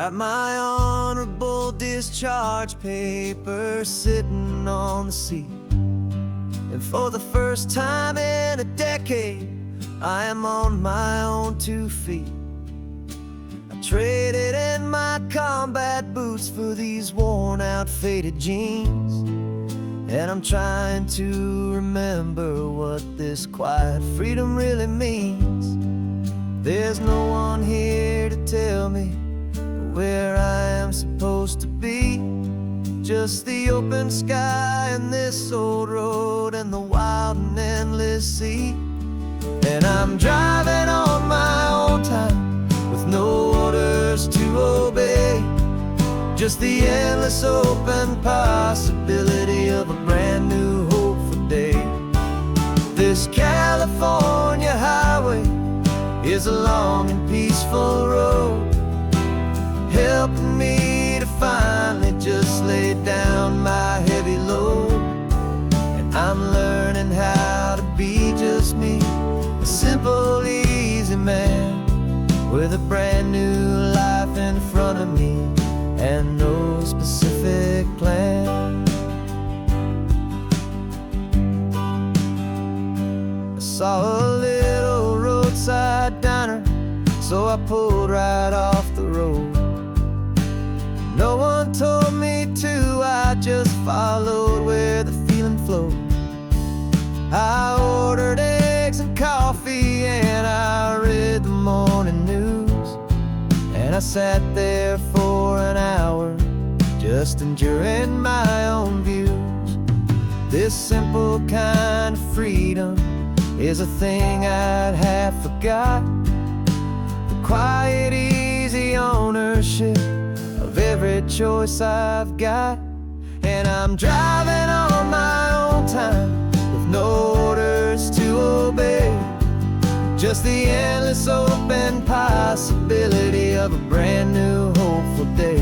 Got my honorable discharge paper sitting on the seat, and for the first time in a decade, I am on my own 2 feet. I traded in my combat boots for these worn out faded jeans, and I'm trying to remember what this quiet freedom really means. There's no one here to tell me where I am supposed to be, just the open sky and this old road and the wild and endless sea. And I'm driving on my own time with no orders to obey, just the endless open possibility of a brand new hopeful day. This California highway is a long and peaceful road, helping me to finally just lay down my heavy load. And I'm learning how to be just me, a simple, easy man with a brand new life in front of me and no specific plan. I saw a little roadside diner, so I pulled right off the road. No one told me to, I just followed where the feeling flowed. I ordered eggs and coffee and I read the morning news, and I sat there for an hour just enduring my own views. This simple kind of freedom is a thing I'd have forgot, the quiet, easy ownership of every choice I've got. And I'm driving on my own time with no orders to obey, just the endless open possibility of a brand new hopeful day.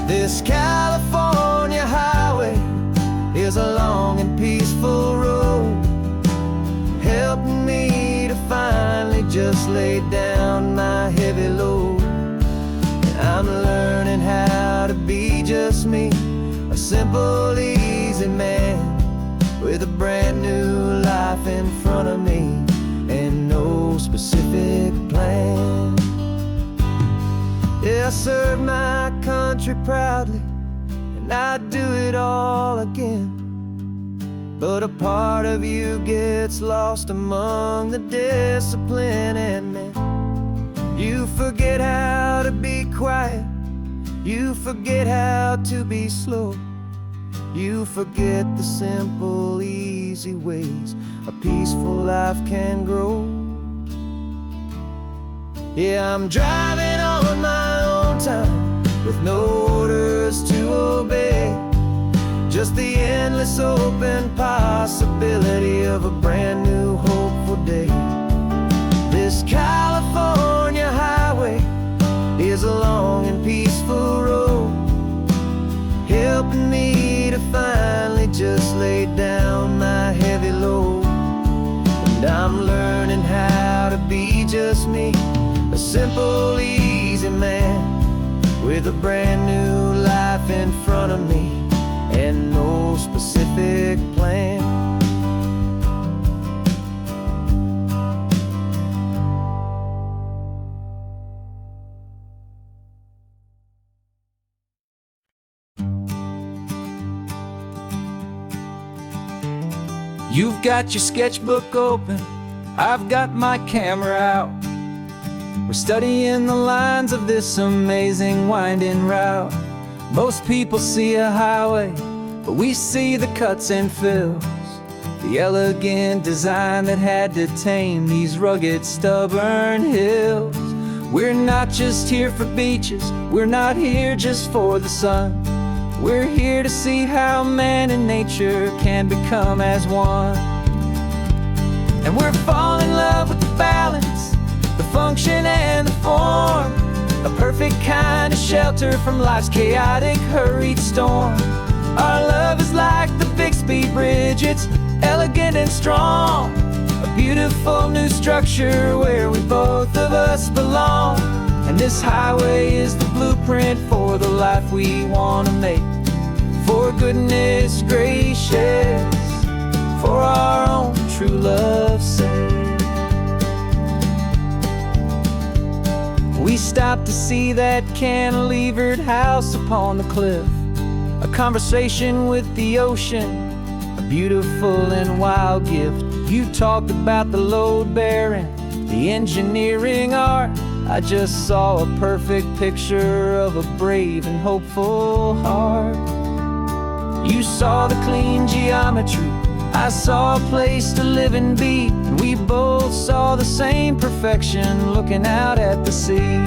This California highway is a long and peaceful road, helping me to finally just lay down my heavy load. I'm learning how to be just me, a simple, easy man with a brand new life in front of me and no specific plan. Yeah, I served my country proudly and I'd do it all again, but a part of you gets lost among the discipline and men. You forget how to be quiet, you forget how to be slow, you forget the simple, easy ways a peaceful life can grow. Yeah, I'm driving on my own time with no orders to obey, just the endless open possibility of a brand new hopeful day. This California highway is a long and peaceful road, helping me to finally just lay down my heavy load. And I'm learning how to be just me, a simple, easy man with a brand new life in front of me and no specific plan. You've got your sketchbook open, I've got my camera out. We're studying the lines of this amazing winding route. Most people see a highway, but we see the cuts and fills, the elegant design that had to tame these rugged, stubborn hills. We're not just here for beaches, we're not here just for the sun. We're here to see how man and nature can become as one. And we're falling in love with the balance, the function and the form, a perfect kind of shelter from life's chaotic, hurried storm. Our love is like the Bixby Bridge, it's elegant and strong, a beautiful new structure where we both of us belong. And this highway is the blueprint for the life we want to make. For goodness gracious, for our own true love's sake. We stopped to see that cantilevered house upon the cliff, a conversation with the ocean, a beautiful and wild gift. You talked about the load bearing, the engineering art. I just saw a perfect picture of a brave and hopeful heart. You saw the clean geometry, I saw a place to live and be, and we both saw the same perfection looking out at the sea.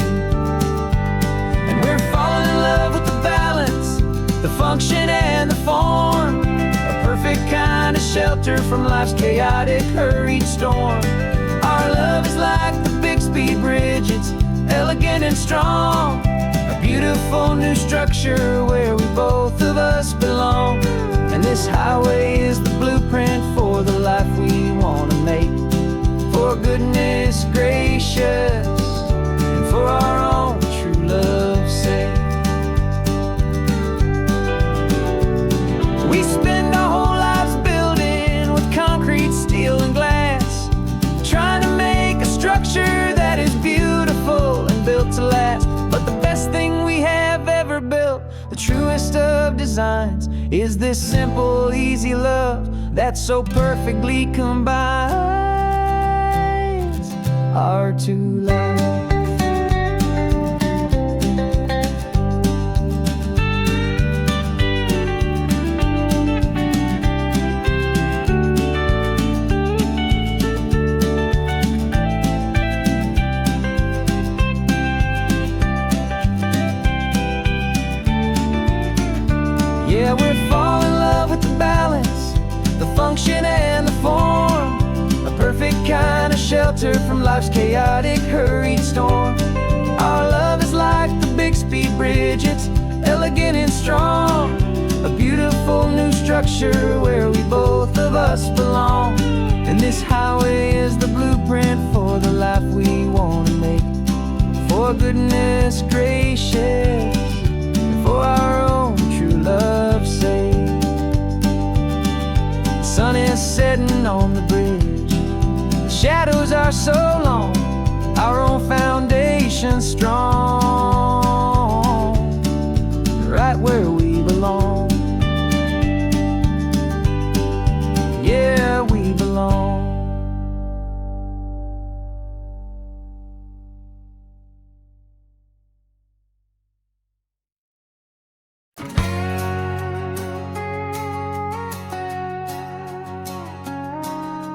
And we're falling in love with the balance, the function and the form, a perfect kind of shelter from life's chaotic, hurried storm. Our love is like the Bixby Bridge, it's elegant and strong, a beautiful new structure where we both of us belong. And this highway is the blueprint for the life we want to make. For goodness gracious, and for our own true love's sake. We spend our whole lives building with concrete, steel and glass, trying to make a structure that is beautiful and built to last. But the best thing we have ever built, the truest of designs, is this simple, easy love that so perfectly combines our two lives. Yeah, we're falling in love with the balance, the function and the form, a perfect kind of shelter from life's chaotic, hurried storm. Our love is like the Bixby Bridge, it's elegant and strong, a beautiful new structure where we both of us belong. And this highway is the blueprint for the life we want to make. For goodness gracious, and for our own true love's sake. The sun is setting on the bridge, the shadows are so long, our own foundation strong, right where we belong. Yeah, we belong.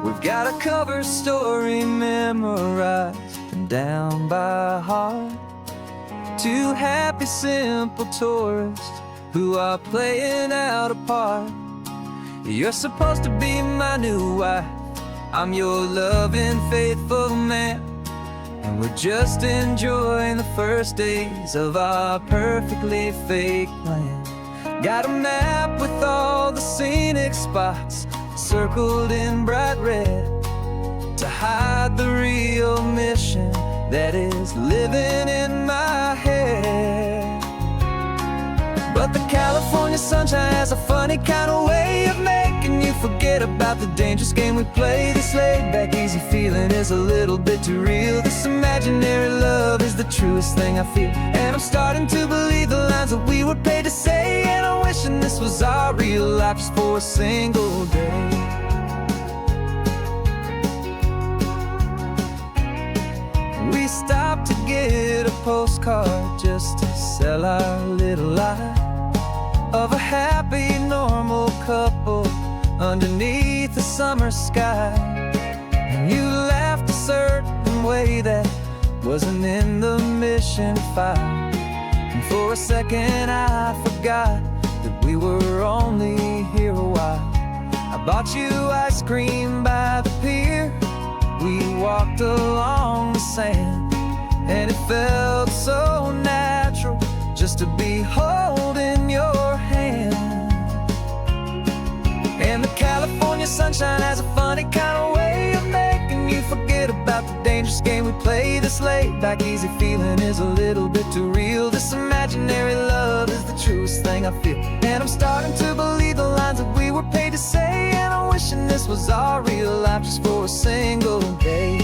We've got a cover story memorized and down by heart. Two happy, simple tourists who are playing out a part. You're supposed to be my new wife, I'm your loving, faithful man, and we're just enjoying the first days of our perfectly fake plan. Got a map with all the scenic spots circled in bright red to hide the real mission that is living in my head. But the California sunshine has a funny kind of way of making you forget about the dangerous game we play. This laid-back, easy feeling is a little bit too real. This imaginary love is the truest thing I feel, and I'm starting to believe the lines that we were paid to say. And I'm wishing this was our real life just for a single day. We stopped to get a postcard just to sell our little lie of a happy, normal couple underneath the summer sky. And you laughed a certain way that wasn't in the mission file, and for a second I forgot that we were only here a while. I bought you ice cream by the pier, we walked along the sand, and it felt so natural just to be holding your hand. And the California sunshine has a funny kind of way of making you forget about the dangerous game we play this late. Back easy feeling is a little bit too real. This imaginary love is the truest thing I feel. And I'm starting to believe the lines that we were paid to say. And I'm wishing this was our real life just for a single day.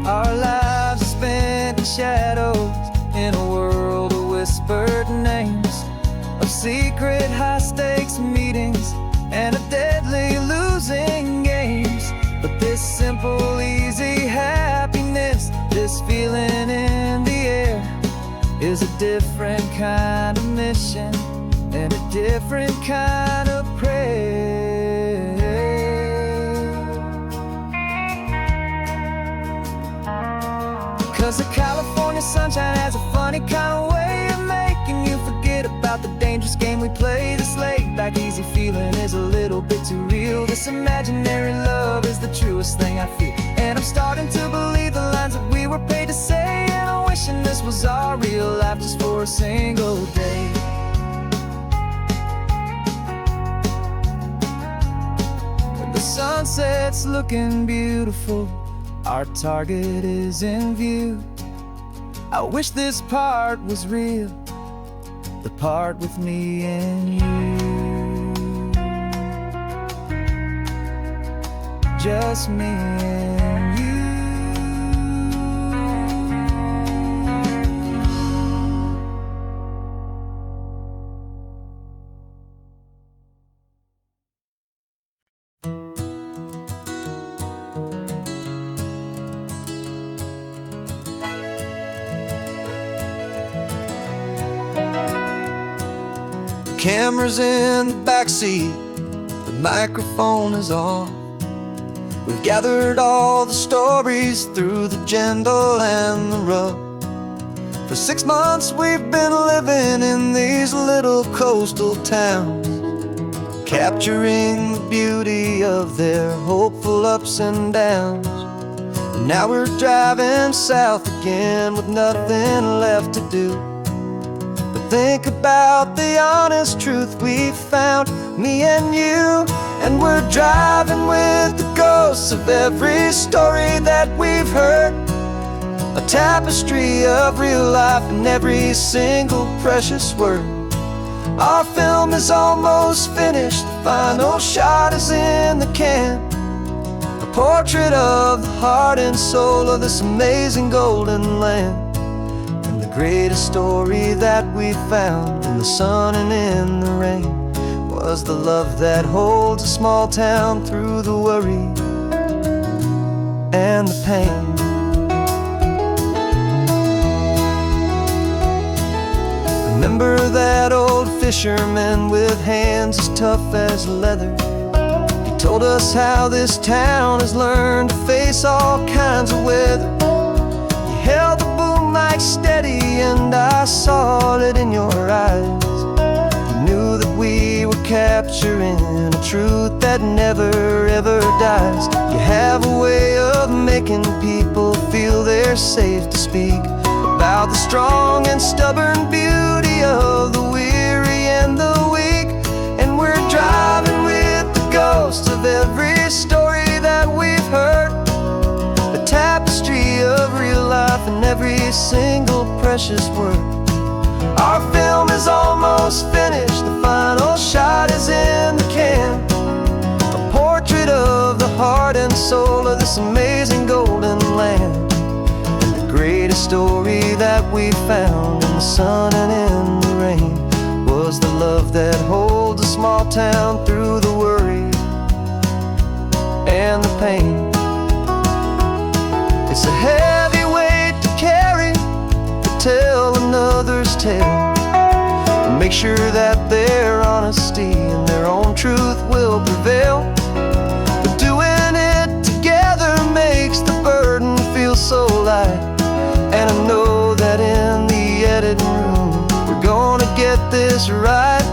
Our lives are spent in shadows, in a world of whispered names, of secret high-stakes meetings and of deadly losing games. But this simple, easy happiness, this feeling in the air, is a different kind of mission and a different kind of prayer. 'Cause the California sunshine has a funny kind of way of making you forget about the dangerous game we play this late. Back easy feeling is a little bit too real. This imaginary love is the truest thing I feel. And I'm starting to believe the lines that we were paid to say. And I'm wishing this was our real life just for a single day. When the sunset's looking beautiful, our target is in view. I wish this part was real, the part with me and you. Just me and you. Camera's in the backseat, the microphone is on. We've gathered all the stories through the gentle and the rough. For 6 months we've been living in these little coastal towns, capturing the beauty of their hopeful ups and downs. And now we're driving south again with nothing left to do. Think about the honest truth we found, me and you. And we're driving with the ghosts of every story that we've heard, a tapestry of real life in every single precious word. Our film is almost finished, the final shot is in the can, a portrait of the heart and soul of this amazing golden land. Greatest story that we found in the sun and in the rain was the love that holds a small town through the worry and the pain. Remember that old fisherman with hands as tough as leather? He told us how this town has learned to face all kinds of weather. He held the boom mic steady and I saw it in your eyes. You knew that we were capturing a truth that never ever dies. You have a way of making people feel they're safe to speak about the strong and stubborn beauty of the weary and the weak. And we're driving with the ghosts of every story that we've heard, a tapestry of real life in every single precious word. Our film is almost finished, the final shot is in the can, a portrait of the heart and soul of this amazing golden land. And the greatest story that we found in the sun and in the rain was the love that holds a small town through the worry and the pain. It's a heavy weight to carry, to tell another's tale, and make sure that their honesty and their own truth will prevail. But doing it together makes the burden feel so light. And I know that in the editing room we're gonna get this right.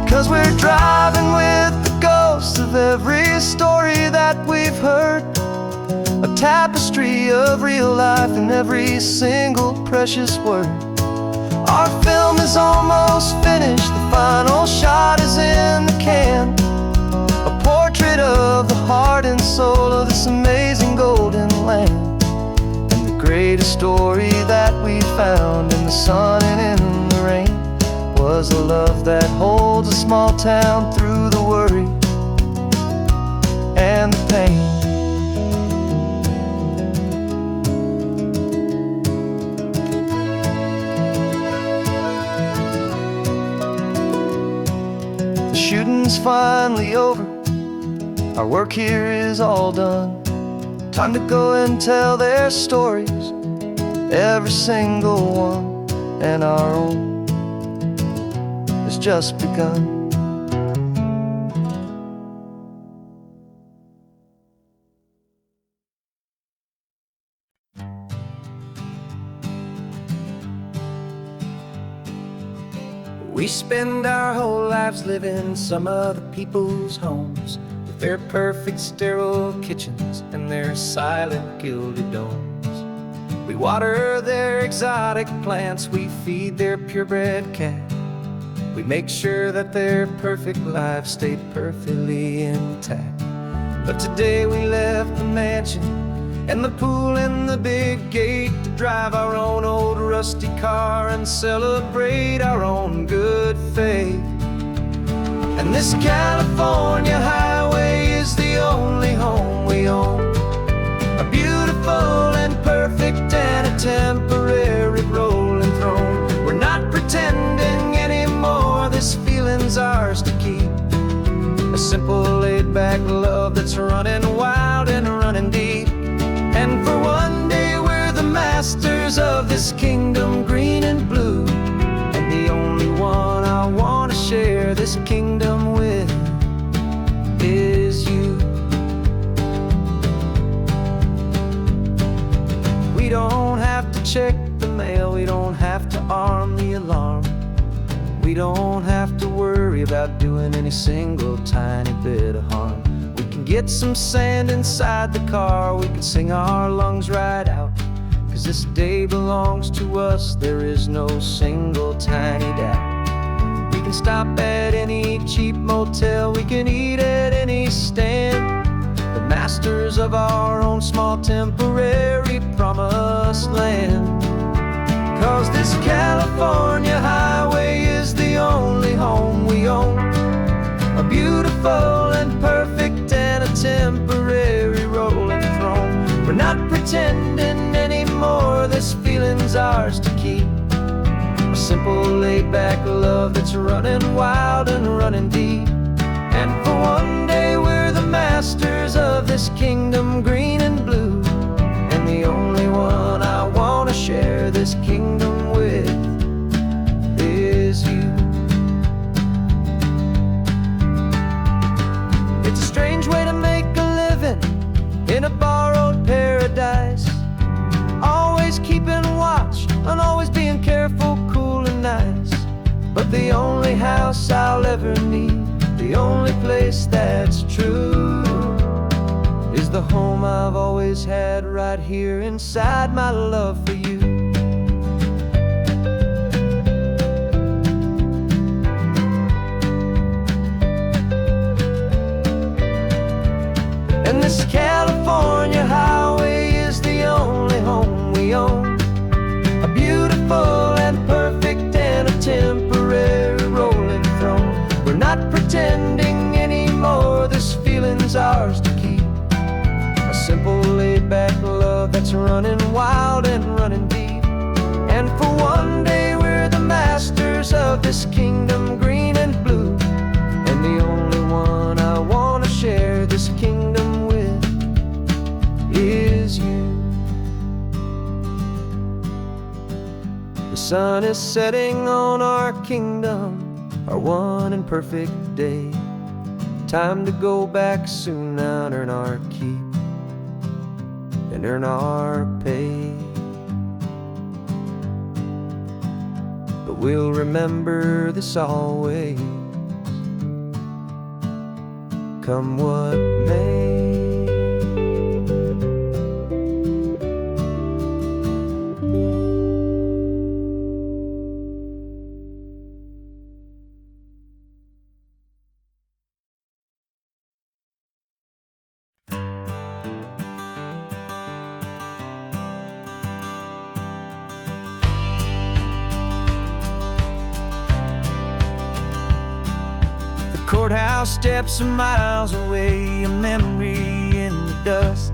'Cause we're driving with the ghosts of every story that we've heard, a tapestry of real life in every single precious word. Our film is almost finished, the final shot is in the can. A portrait of the heart and soul of this amazing golden land. And the greatest story that we found in the sun and in the rain was a love that holds a small town through the worry and the pain. The shooting's finally over, our work here is all done. Time to go and tell their stories, every single one, and our own has just begun. We spend our whole lives living some other people's homes, with their perfect sterile kitchens and their silent gilded domes. We water their exotic plants, we feed their purebred cat. We make sure that their perfect lives stay perfectly intact. But today we left the mansion and the pool and the big gate to drive our own old rusty car and celebrate our own good faith. And this California highway is the only home we own, a beautiful and perfect and a temporary rolling throne. We're not pretending anymore, this feeling's ours to keep. A simple laid-back love that's running wild and running deep. And for one day we're the masters of this kingdom green and blue, and the only one I want to share this kingdom with is you. We don't have to check the mail, we don't have to arm the alarm. We don't have to worry about doing any single tiny bit of harm. We can get some sand inside the car, we can sing our lungs right out, 'cause this day belongs to us, there is no single tiny doubt. We can stop at any cheap motel, we can eat at any stand, the masters of our own small temporary promised land. 'Cause this California highway is the only home we own, a beautiful and perfect and a temporary rolling throne. We're not pretending anymore, this feeling's ours to keep. A simple laid-back love that's running wild and running deep. And for one day we're the masters of this kingdom green and blue, and the only one I want to share this kingdom with is you. It's a strange way to make a living in a borrowed paradise, always keeping watch and always being careful, cool and nice. But the only house I'll ever need, the only place that's true, is the home I've always had right here inside my love for you. And this California highway is the only home we own, a beautiful and perfect and a temporary rolling throne. We're not pretending anymore, this feeling's ours to keep. A simple laid-back love that's running wild and running deep. And for one day we're the masters of this kingdom green and blue, and the only one I want to share this kingdom with is you. The sun is setting on our kingdom, our one and perfect day. Time to go back soon now and earn our keep and earn our pay. But we'll remember this always, come what may. courthouse steps are miles away, a memory in the dust.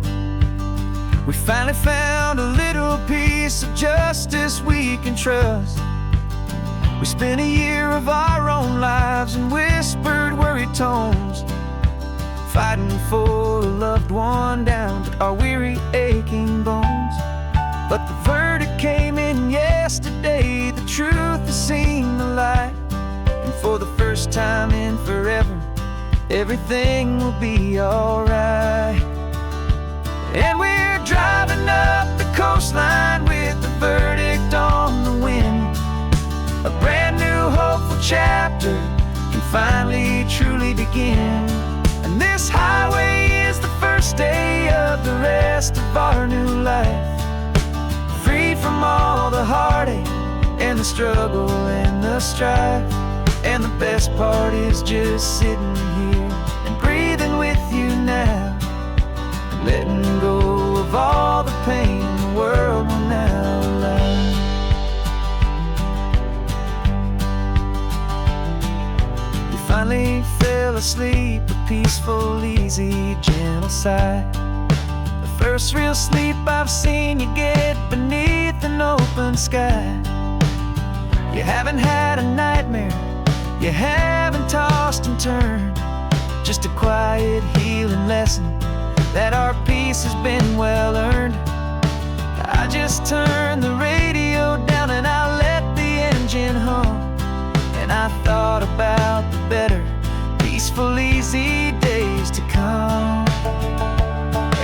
We finally found a little piece of justice we can trust. We spent a year of our own lives in whispered, worried tones, fighting for a loved one down to our weary, aching bones. But the verdict came in yesterday, the truth has seen the light. And for the first time in forever, everything will be alright. And we're driving up the coastline with the verdict on the wind. A brand new hopeful chapter can finally truly begin. And this highway is the first day of the rest of our new life, freed from all the heartache and the struggle and the strife. And the best part is just sitting here and breathing with you now, letting go of all the pain the world will now allow. You finally fell asleep, a peaceful, easy, gentle sigh. The first real sleep I've seen you get beneath an open sky. You haven't had a nightmare, you haven't tossed and turned, just a quiet healing lesson that our peace has been well earned. I just turned the radio down and I let the engine hum, and I thought about the better, peaceful, easy days to come.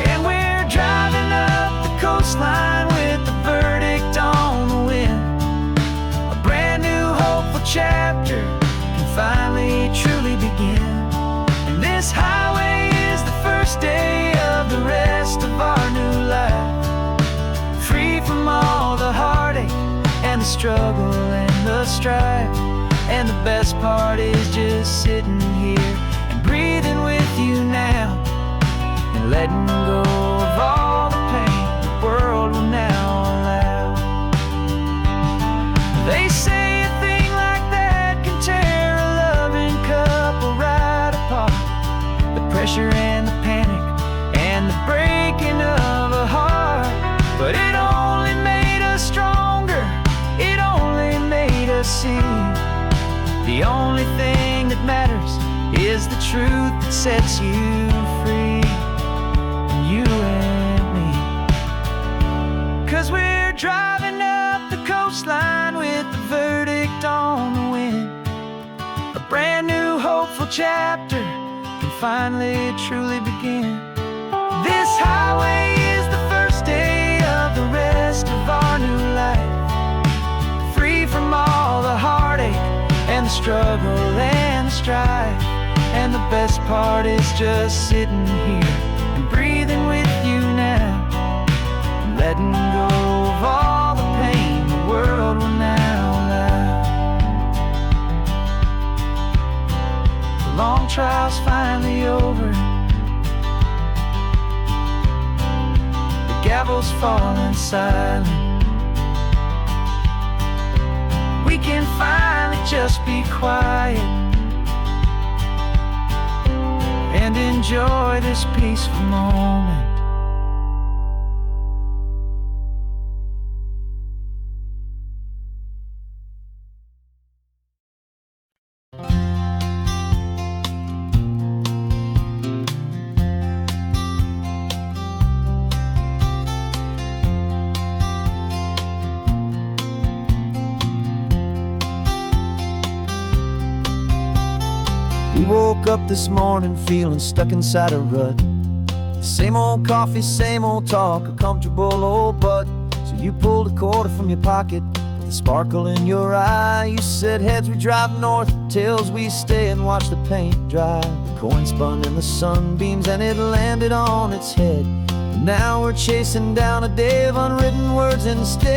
And we're driving up the coastline with the verdict on the wind. A brand new hopeful chapter can finally truly begin. And this highway is the first day of the rest of our new life, free from all the heartache and the struggle and the strife. And the best part is just sitting here and breathing with you now, and letting go of all the pain the world will now allow. They say a thing like that can tear a loving couple right apart. The pressure and the panic and the breaking of a heart. But it only made us stronger, it only made us see the only thing that matters is the truth that sets you free, you and me. 'Cause we're driving up the coastline with the verdict on the wind. A brand new hopeful chapter can finally truly begin. This highway is the first day of the rest of our new life, free from all the heartache and the struggle and the strife. And the best part is just sitting here and breathing with you now, and letting go of all the pain the world will now allow. The long trial's finally over, the gavel's falling silent. We can finally just be quiet and enjoy this peaceful moment. We woke up this morning feeling stuck inside a rut. Same old coffee, same old talk, a comfortable old butt. So you pulled a quarter from your pocket with a sparkle in your eye. You said, heads we drive north, tails we stay and watch the paint dry. The coin spun in the sunbeams and it landed on its head. And now we're chasing down a day of unwritten words instead.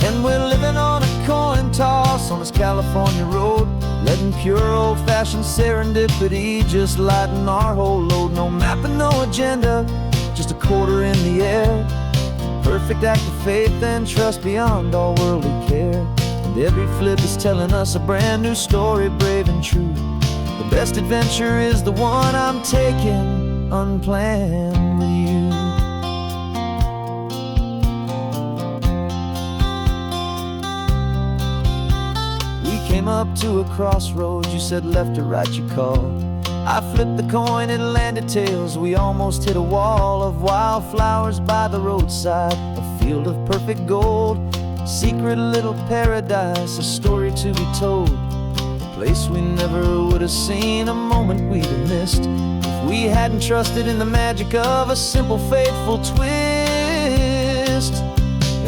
And we're living on a coin toss on this California road, letting pure old-fashioned serendipity just lighten our whole load. No map and no agenda, just a quarter in the air. Perfect act of faith and trust beyond all worldly care. And every flip is telling us a brand new story, brave and true. The best adventure is the one I'm taking unplanned with you. We came up to a crossroads, you said left or right, you called. I flipped the coin, it landed tails. We almost hit a wall of wildflowers by the roadside, a field of perfect gold, secret little paradise, a story to be told, a place we never would have seen, a moment we'd have missed if we hadn't trusted in the magic of a simple, faithful twist.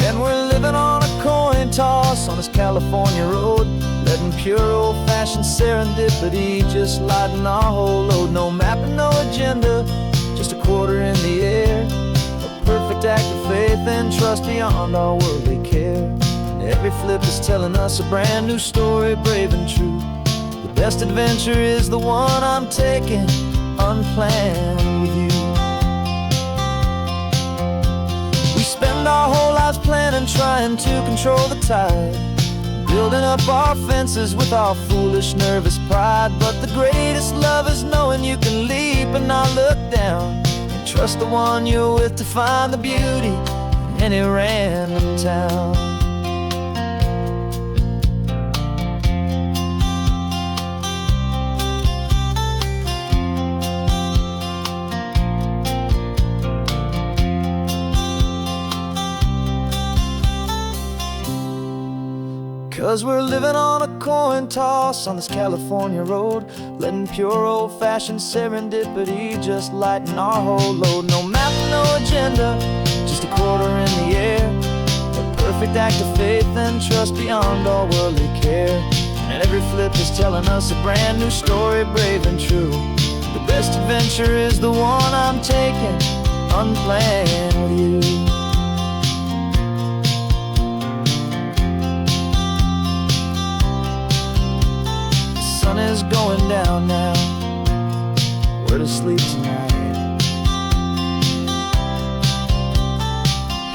And we're living on a coin toss on this California road, letting pure old-fashioned serendipity just lighten our whole load. No map and no agenda, just a quarter in the air, a perfect act of faith and trust beyond our worldly care. And every flip is telling us a brand new story, brave and true. The best adventure is the one I'm taking unplanned with you. We spend our whole lives planning, trying to control the tide, building up our fences with our foolish, nervous pride. But the greatest love is knowing you can leap and not look down, and trust the one you're with to find the beauty in any random town. 'Cause we're living on a coin toss on this California road, letting pure old-fashioned serendipity just lighten our whole load. No map, no agenda, just a quarter in the air, a perfect act of faith and trust beyond all worldly care. And every flip is telling us a brand new story, brave and true. The best adventure is the one I'm taking unplanned with you. The sun is going down now, we're to sleep tonight.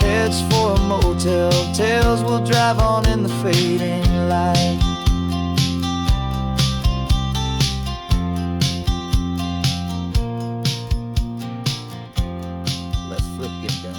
Heads for a motel, tails will drive on in the fading light. Let's flip, get down.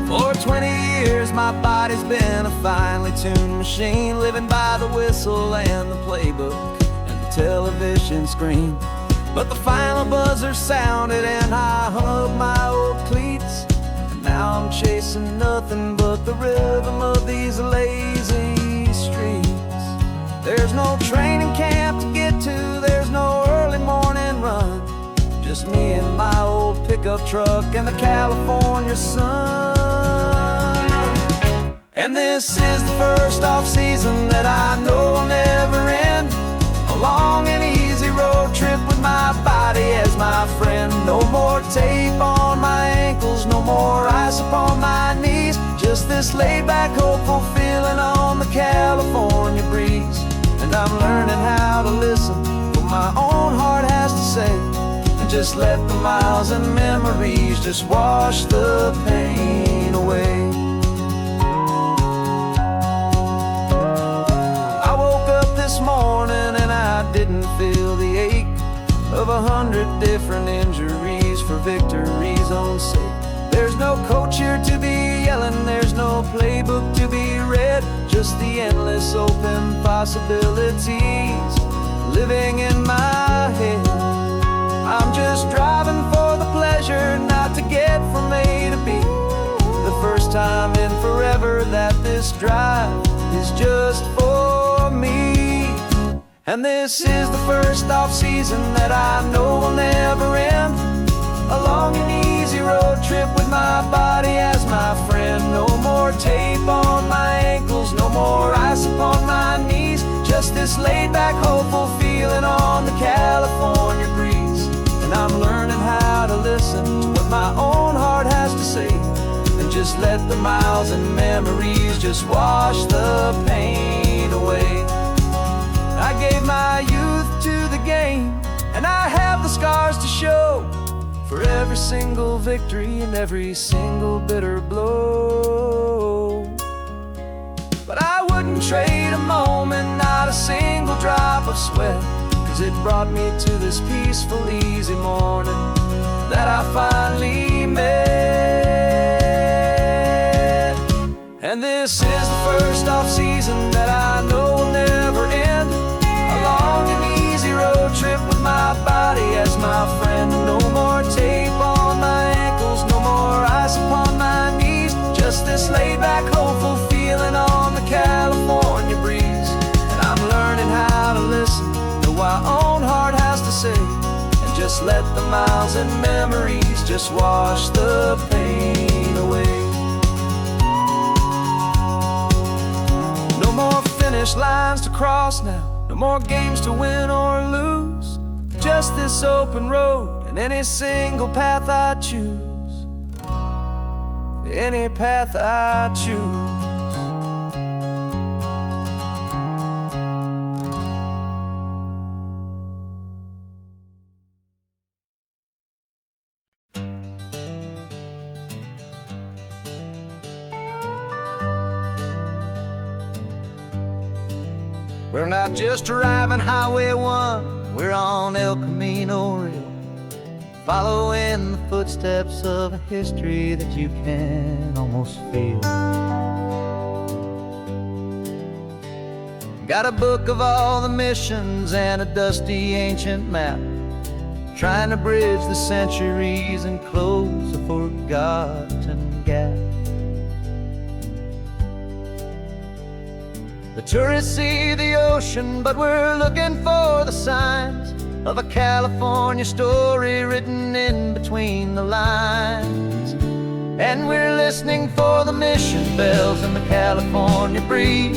For 20 years my body's been a finely tuned machine, living by the whistle and the playbook and the television screen. But the final buzzer sounded and I hung up my old cleats, and now I'm chasing nothing but the rhythm of these lazy streets. There's no training camp to get to, there's no early morning run, just me and my old pickup truck and the California sun. And this is the first off-season that I know will never end, a long and easy road trip with my body as my friend. No more tape on my ankles, no more ice upon my knees, just this laid-back, hopeful feeling on the California breeze. And I'm learning how to listen to what my own heart has to say, and just let the miles and memories just wash the pain away. This morning and I didn't feel the ache of 100 different injuries for victory's own sake. There's no coach here to be yelling, there's no playbook to be read, just the endless open possibilities living in my head. I'm just driving for the pleasure, not to get from A to B. The first time in forever that this drive is just for me. And this is the first off-season that I know will never end, a long and easy road trip with my body as my friend. No more tape on my ankles, no more ice upon my knees, just this laid-back, hopeful feeling on the just let the miles and memories just wash the pain away. I gave my youth to the game, and I have the scars to show for every single victory and every single bitter blow. But I wouldn't trade a moment, not a single drop of sweat, 'cause it brought me to this peaceful, easy morning that I finally met. And this is the first off-season that I know will never end. A long and easy road trip with my body as my friend. No more tape on my ankles, no more ice upon my knees. Just this laid-back, hopeful feeling on the California breeze. And I'm learning how to listen to what my own heart has to say, and just let the miles and memories just wash the pain away. No more finish lines to cross now, no more games to win or lose. Just this open road and any single path I choose. Any path I choose. We're not just driving Highway 1, we're on El Camino Real, following the footsteps of a history that you can almost feel. Got a book of all the missions and a dusty ancient map, trying to bridge the centuries and close a forgotten gap. The tourists see the ocean, but we're looking for the signs of a California story written in between the lines. And we're listening for the mission bells in the California breeze,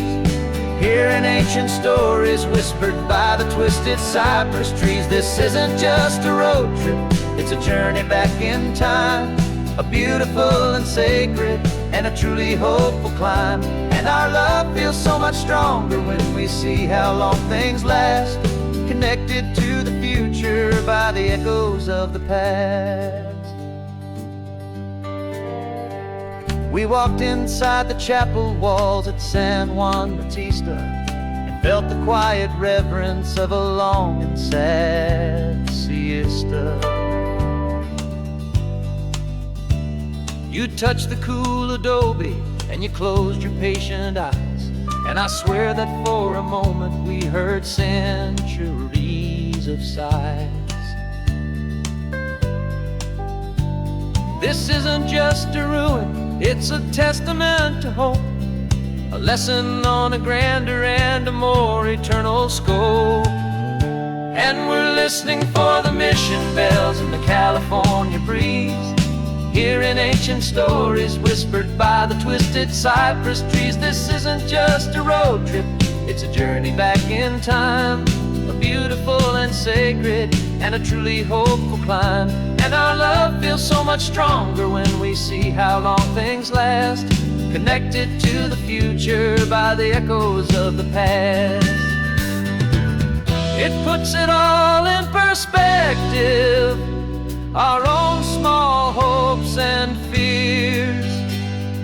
hearing ancient stories whispered by the twisted cypress trees. This isn't just a road trip, it's a journey back in time, a beautiful and sacred and a truly hopeful climb. And our love feels so much stronger when we see how long things last, connected to the future by the echoes of the past. We walked inside the chapel walls at San Juan Bautista and felt the quiet reverence of a long and sad siesta. You touched the cool adobe and you closed your patient eyes, and I swear that for a moment we heard centuries of sighs. This isn't just a ruin, it's a testament to hope, a lesson on a grander and a more eternal scope. And we're listening for the mission bells in the California breeze, hearing ancient stories whispered by the twisted cypress trees. This isn't just a road trip, it's a journey back in time, a beautiful and sacred and a truly hopeful climb. And our love feels so much stronger when we see how long things last, connected to the future by the echoes of the past. It puts it all in perspective, our own small hopes and fears,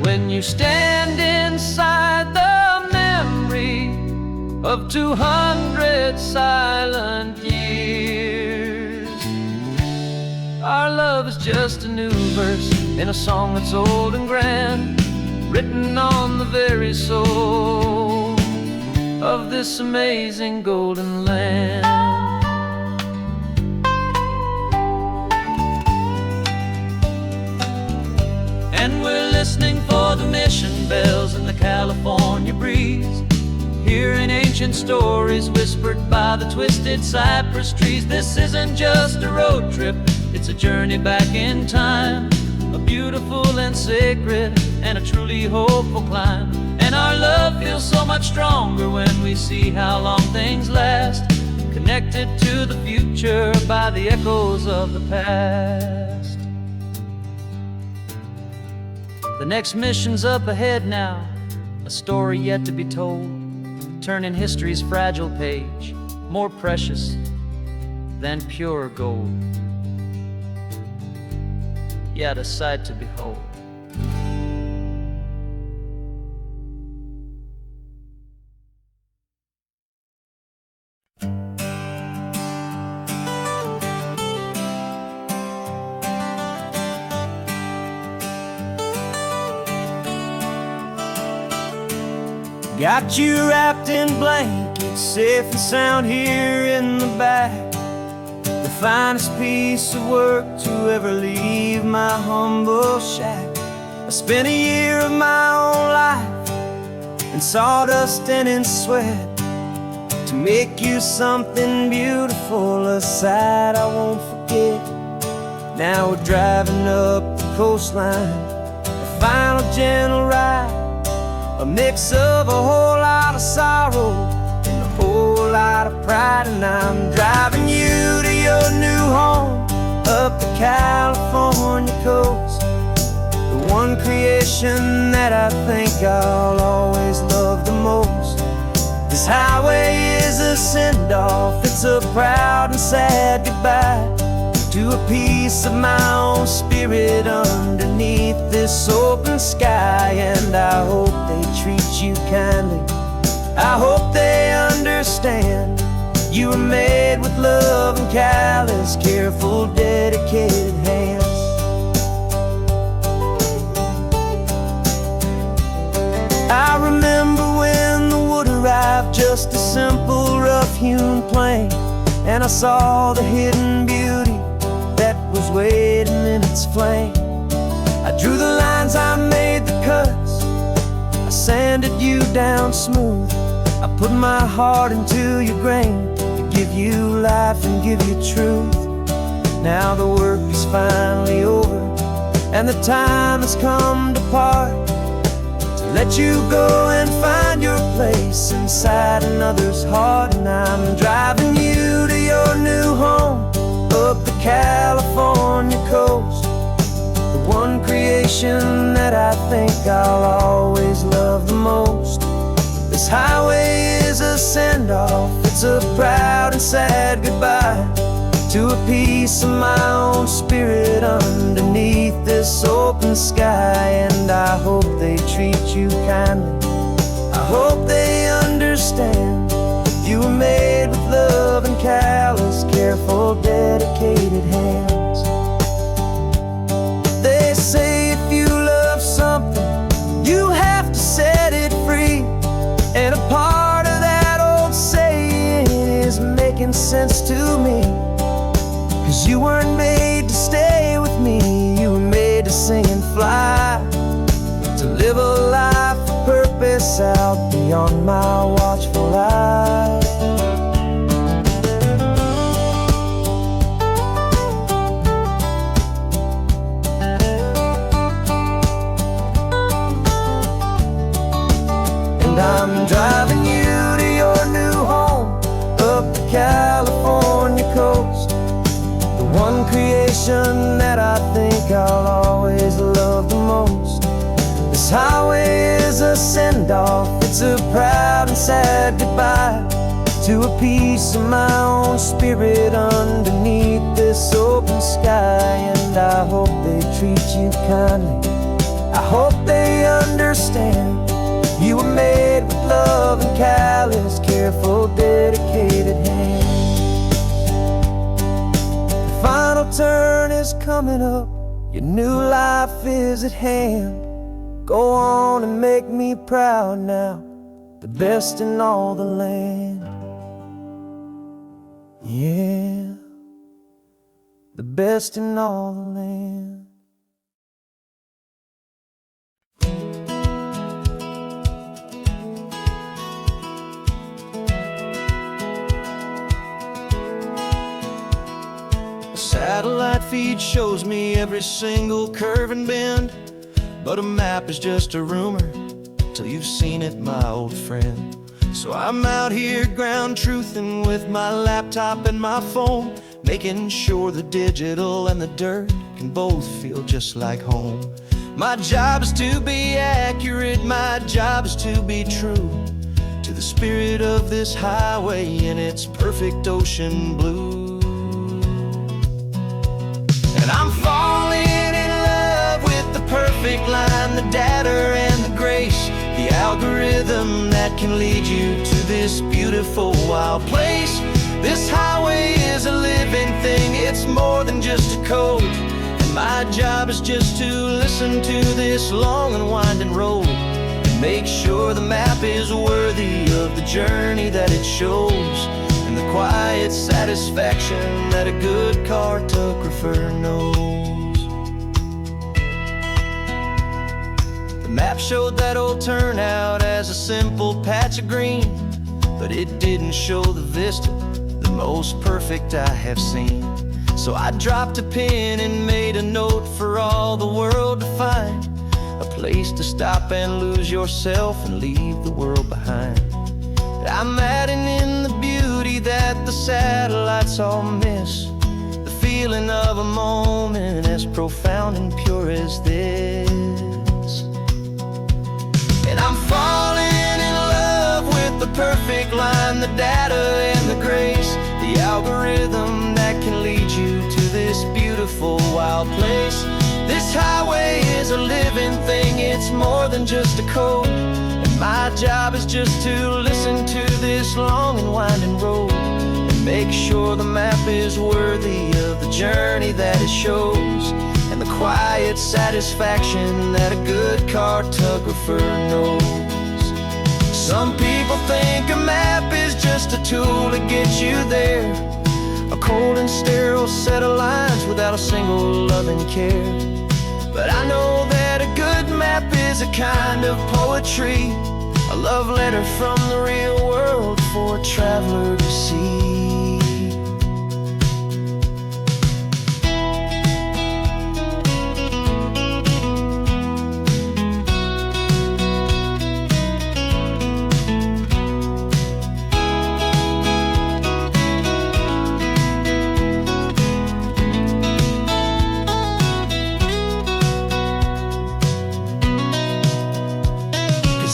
when you stand inside the memory of 200 silent years. Our love is just a new verse in a song that's old and grand, written on the very soul of this amazing golden land. And we're listening for the mission bells in the California breeze, hearing ancient stories whispered by the twisted cypress trees. This isn't just a road trip, it's a journey back in time, a beautiful and sacred and a truly hopeful climb. And our love feels so much stronger when we see how long things last, connected to the future by the echoes of the past. The next mission's up ahead now, a story yet to be told, turning history's fragile page more precious than pure gold. Yet a sight to behold. Got you wrapped in blankets, safe and sound here in the back. The finest piece of work to ever leave my humble shack. I spent a year of my own life in sawdust and in sweat to make you something beautiful, a sight I won't forget. Now we're driving up the coastline, a final gentle ride, a mix of a whole lot of sorrow and a whole lot of pride. And I'm driving you to your new home up the California coast, the one creation that I think I'll always love the most. This highway is a send-off, it's a proud and sad goodbye to a piece of my own spirit underneath this open sky. And I hope they treat you kindly, I hope they understand you were made with love and callous, careful, dedicated hands. I remember when the wood arrived, just a simple rough-hewn plank, and I saw the hidden beauty that was waiting in its flame. I drew the lines, I made the cuts, I sanded you down smooth. I put my heart into your grain to give you life and give you truth. Now the work is finally over and the time has come to part, to let you go and find your place inside another's heart. And I'm driving you to your new home up the California coast, the one creation that I think I'll always love the most. This highway is a send-off, it's a proud and sad goodbye to a piece of my own spirit underneath this open sky. And I hope they treat you kindly, I hope they understand you were made with love and callous, careful, dedicated hands. They say if you love something, you have to set it free. And a part of that old saying is making sense to me, 'cause you weren't made to stay with me, you were made to sing and fly, to live a life of purpose out beyond my watchful eye. And I'm driving you to your new home up the California coast, the one creation that I think I'll always love the most. This highway is a send-off, it's a proud and sad goodbye to a piece of my own spirit underneath this open sky. And I hope they treat you kindly, I hope they understand you were made with love and callous, careful, dedicated hands. The final turn is coming up, your new life is at hand. Go on and make me proud now, the best in all the land. Yeah, the best in all the land. Satellite feed shows me every single curve and bend, but a map is just a rumor till you've seen it, my old friend. So I'm out here ground truthing with my laptop and my phone, making sure the digital and the dirt can both feel just like home. My job is to be accurate, my job is to be true to the spirit of this highway in its perfect ocean blue. And I'm falling in love with the perfect line, the data and the grace, the algorithm that can lead you to this beautiful wild place. This highway is a living thing, it's more than just a code. And my job is just to listen to this long and winding road and make sure the map is worthy of the journey that it shows, and the quiet satisfaction that a good cartographer knows. The map showed that old turnout as a simple patch of green, but it didn't show the vista, the most perfect I have seen. So I dropped a pin and made a note for all the world to find, a place to stop and lose yourself and leave the world behind. I'm adding in the beauty that the satellites all miss, the feeling of a moment as profound and pure as this. And I'm falling in love with the perfect line, the data and the grace, the algorithm that can lead you to this beautiful wild place. This highway is a living thing, it's more than just a code. And my job is just to listen to this long and winding road and make sure the map is worthy of the journey that it shows, and the quiet satisfaction that a good cartographer knows. Some people think a map is just a tool to get you there, a cold and sterile set of lines without a single loving care. But I know that a good map is a kind of poetry, a love letter from the real world for a traveler to see.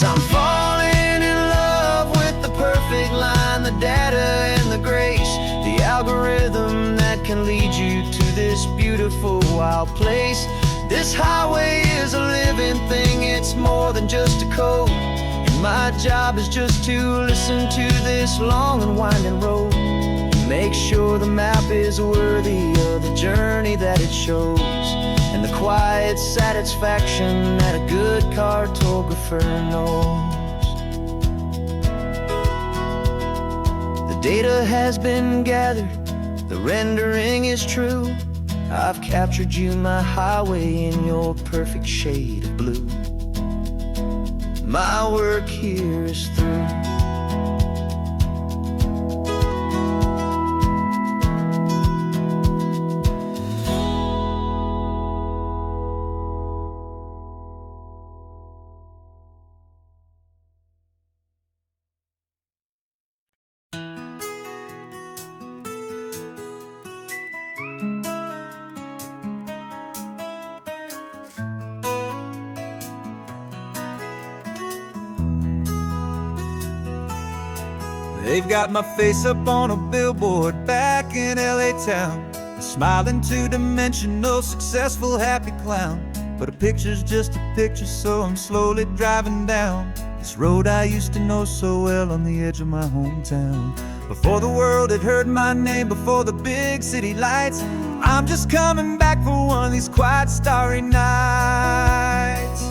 I'm falling in love with the perfect line, the data and the grace, the algorithm that can lead you to this beautiful wild place. This highway is a living thing, it's more than just a code. And my job is just to listen to this long and winding road and make sure the map is worthy of the journey that it shows, and the quiet satisfaction that a good cartographer knows. The data has been gathered, the rendering is true. I've captured you, my highway, in your perfect shade of blue. My work here is through. They've got my face up on a billboard back in LA town, a smiling two-dimensional, successful, happy clown. But a picture's just a picture, so I'm slowly driving down this road I used to know so well on the edge of my hometown. Before the world had heard my name, before the big city lights, I'm just coming back for one of these quiet, starry nights.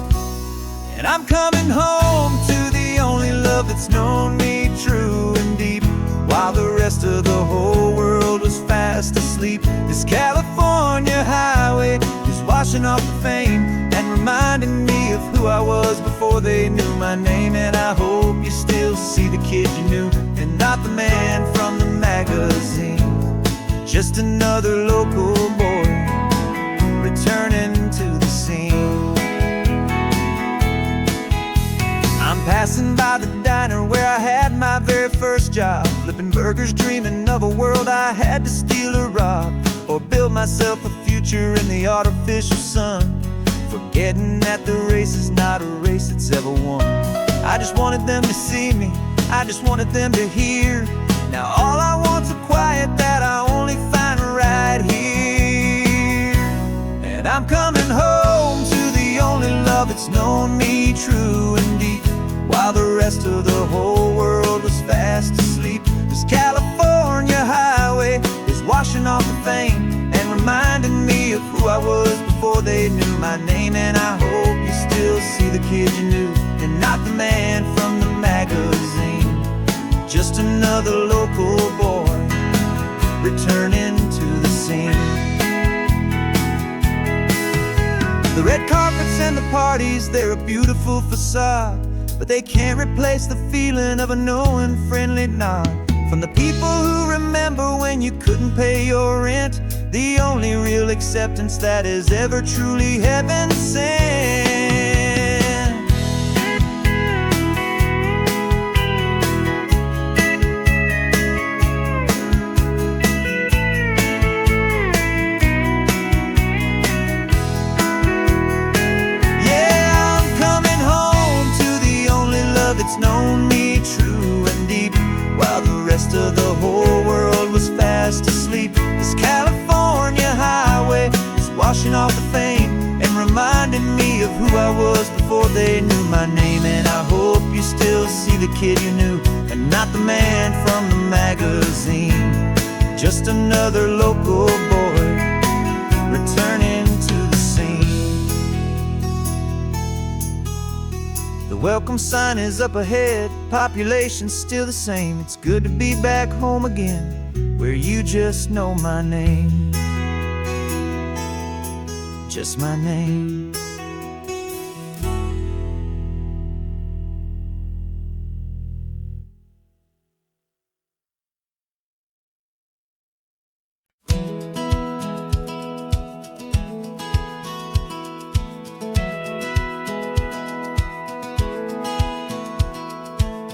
And I'm coming home to the only love that's known me true and deep, while the rest of the whole world was fast asleep. This California highway is washing off the fame and reminding me of who I was before they knew my name. And I hope you still see the kid you knew and not the man from the magazine, just another local boy returning to the scene. I'm passing by the diner where I had my very first job, flipping burgers, dreaming of a world I had to steal or rob, or build myself a future in the artificial sun. forgetting that the race is not a race that's ever won. I just wanted them to see me, I just wanted them to hear. Now all I want's a quiet that I only find right here. And I'm coming home to the only love that's known me true and deep, while the rest of the whole world was fast asleep. This California highway is washing off the fame and reminding me of who I was before they knew my name. And I hope you still see the kid you knew, and not the man from the magazine. Just another local boy returning to the scene. The red carpets and the parties, they're a beautiful facade, but they can't replace the feeling of a knowing friendly nod from the people who remember when you couldn't pay your rent. The only real acceptance that is ever truly heaven sent. It's known me true and deep, while the rest of the whole world was fast asleep. This California highway is washing off the fame and reminding me of who I was before they knew my name. And I hope you still see the kid you knew, and not the man from the magazine. Just another local boy returning to the scene. The welcome sign is up ahead, population's still the same. It's good to be back home again, where you just know my name. Just my name.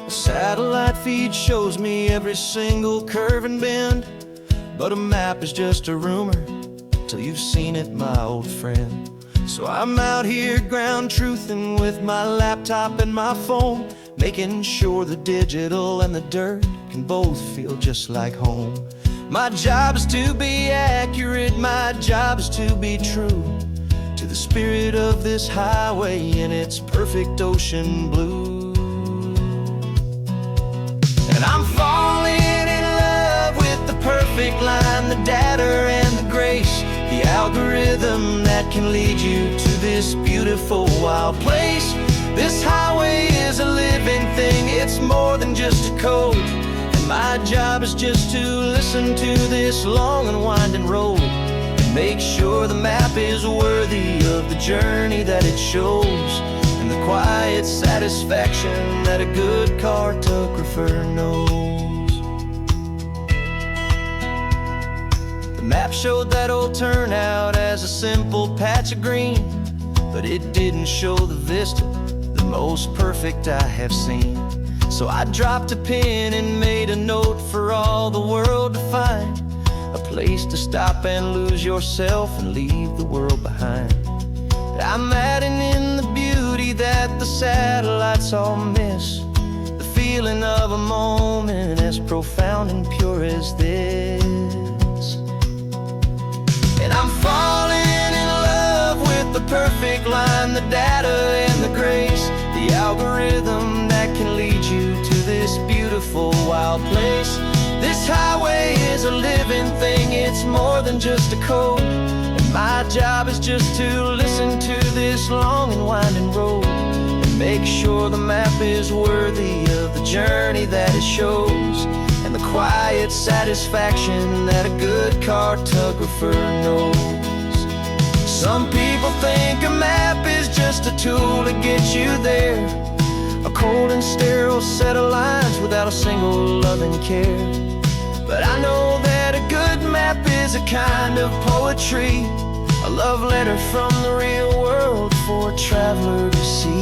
Satellite feed shows me every single curve and bend, but a map is just a rumor till you've seen it, my old friend. So I'm out here ground truthing with my laptop and my phone, making sure the digital and the dirt can both feel just like home. My job is to be accurate, my job is to be true to the spirit of this highway in its perfect ocean blue. And I'm falling in love with the perfect line, the data and the grace, the algorithm that can lead you to this beautiful wild place. This highway is a living thing, it's more than just a code. And my job is just to listen to this long and winding road and make sure the map is worthy of the journey that it shows, and the quiet satisfaction that a good cartographer knows. The map showed that old turnout as a simple patch of green, but it didn't show the vista, the most perfect I have seen. So I dropped a pin and made a note for all the world to find, a place to stop and lose yourself and leave the world behind. I'm adding in the beauty that the satellites all miss, the feeling of a moment as profound and pure as this. And I'm falling in love with the perfect line, the data and the grace, the algorithm that can lead you to this beautiful wild place. This highway is a living thing, it's more than just a code. My job is just to listen to this long and winding road and make sure the map is worthy of the journey that it shows, and the quiet satisfaction that a good cartographer knows. Some people think a map is just a tool to get you there, a cold and sterile set of lines without a single loving care. But I know that a good map is a kind of poetry, a love letter from the real world for a traveler to see.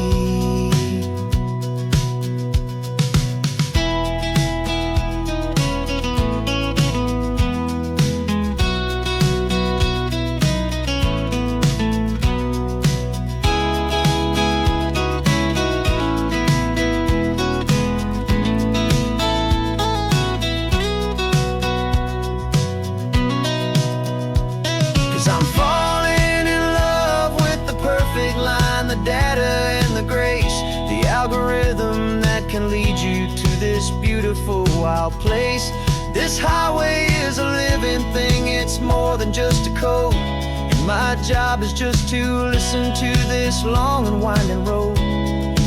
beautiful wild place. This highway is a living thing, it's more than just a code. And my job is just to listen to this long and winding road,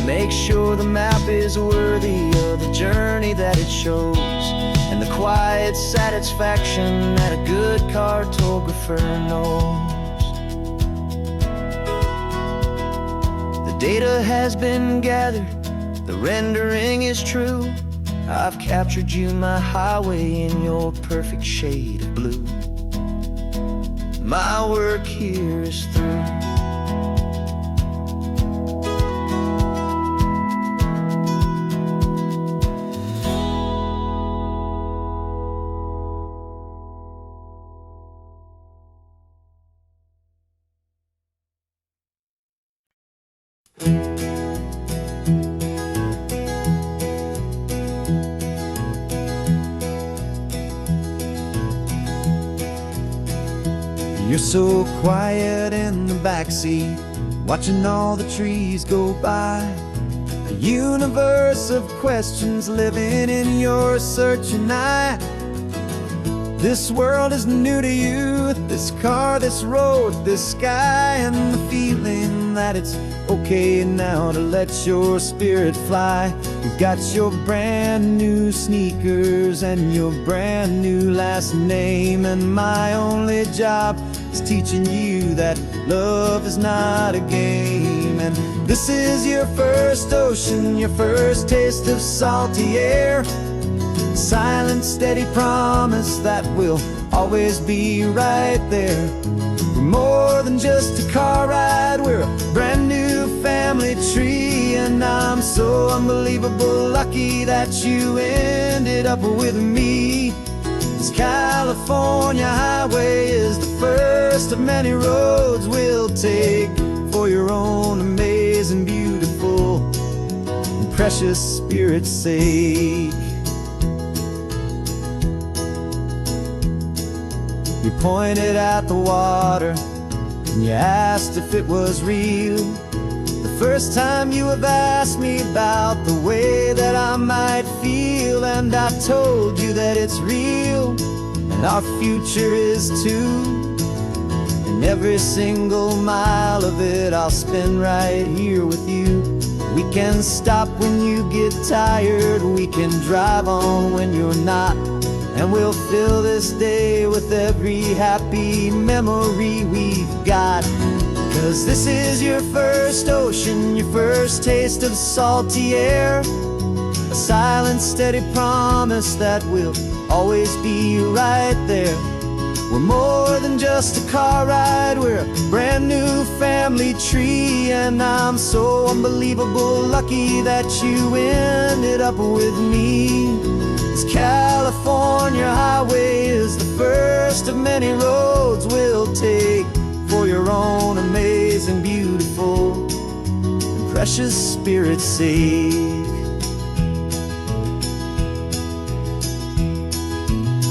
make sure the map is worthy of the journey that it shows, and the quiet satisfaction that a good cartographer knows. The data has been gathered, the rendering is true. I've captured you, my highway, in your perfect shade of blue. My work here is through. You're so quiet in the backseat, watching all the trees go by. A universe of questions living in your searching eye. This world is new to you, this car, this road, this sky, and the feeling that it's okay now to let your spirit fly. You've got your brand new sneakers and your brand new last name, and my only job is teaching you that love is not a game. And this is your first ocean, your first taste of salty air, silent, steady promise that we'll always be right there. We're more than just a car ride, we're a brand new family tree, and I'm so unbelievable lucky that you ended up with me. This California highway is the first of many roads we'll take for your own amazing, beautiful, and precious spirit's sake. You pointed at the water and you asked if it was real. The first time you have asked me about the way that I might feel, and I told you that it's real and our future is too. And every single mile of it I'll spend right here with you. We can stop when you get tired, we can drive on when you're not, and we'll fill this day with every happy memory we've got. 'Cause this is your first ocean, your first taste of salty air, a silent, steady promise that we'll always be right there. We're more than just a car ride, we're a brand new family tree, and I'm so unbelievable lucky that you ended up with me. This California highway is the first of many roads we'll take for your own amazing, beautiful, and precious spirit's sake.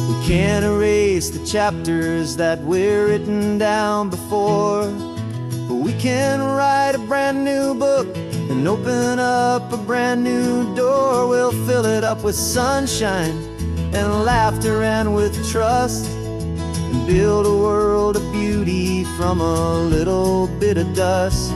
We can't erase the chapters that we're written down before, but we can write a brand new book and open up a brand new door. We'll fill it up with sunshine and laughter and with trust, and build a world of beauty from a little bit of dust.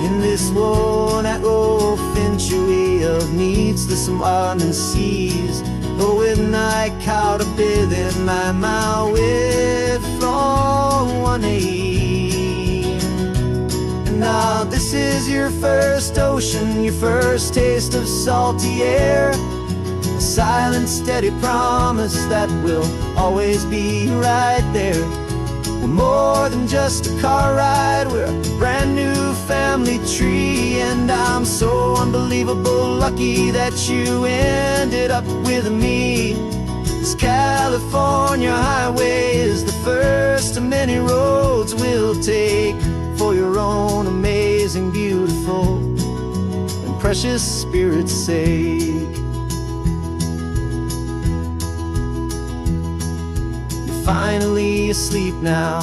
In this world that finchuí of needs the smarten seas, though with night caught a bit in my mouth with from one aim. And now this is your first ocean, your first taste of salty air, a silent, steady promise that we'll always be right there. We're more than just a car ride, we're a brand new family tree, and I'm so unbelievable lucky that you ended up with me. This California highway is the first of many roads we'll take for your own amazing, beautiful, and precious spirit's sake. You're finally asleep now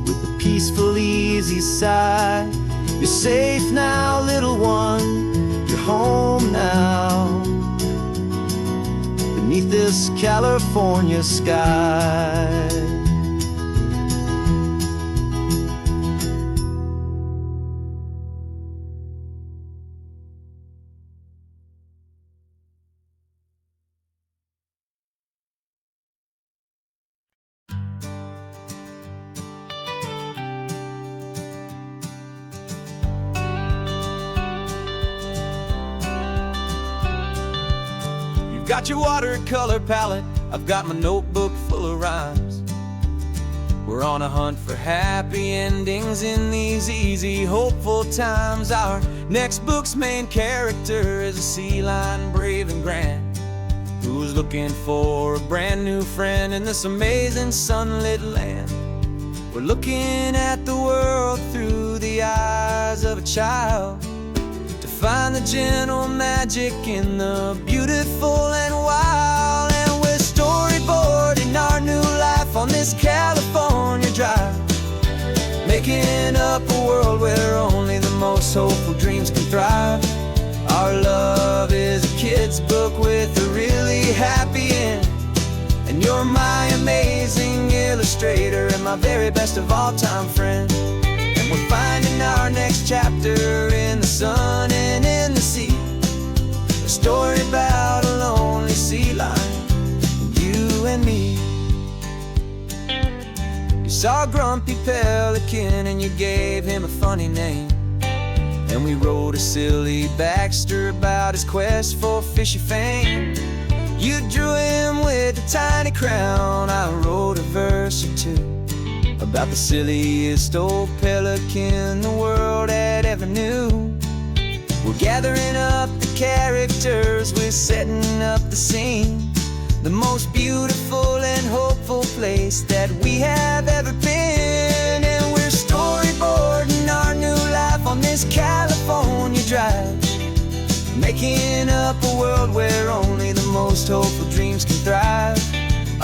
with a peaceful, easy sigh. You're safe now, little one, you're home now. beneath this California sky. Got your watercolor palette, I've got my notebook full of rhymes. We're on a hunt for happy endings in these easy, hopeful times. Our next book's main character is a sea lion, brave and grand, who's looking for a brand new friend in this amazing sunlit land. We're looking at the world through the eyes of a child, find the gentle magic in the beautiful and wild. And we're storyboarding our new life on this California drive, making up a world where only the most hopeful dreams can thrive. Our love is a kid's book with a really happy end, and you're my amazing illustrator and my very best of all time friend. And we're finding our next chapter in the sun and in the sea, a story about a lonely sea lion, you and me. You saw a grumpy pelican and you gave him a funny name, and we wrote a silly Baxter about his quest for fishy fame. You drew him with a tiny crown, I wrote a verse or two about the silliest old pelican the world had ever knew. We're gathering up the characters, we're setting up the scene, the most beautiful and hopeful place that we have ever been. And we're storyboarding our new life on this California drive, making up a world where only the most hopeful dreams can thrive.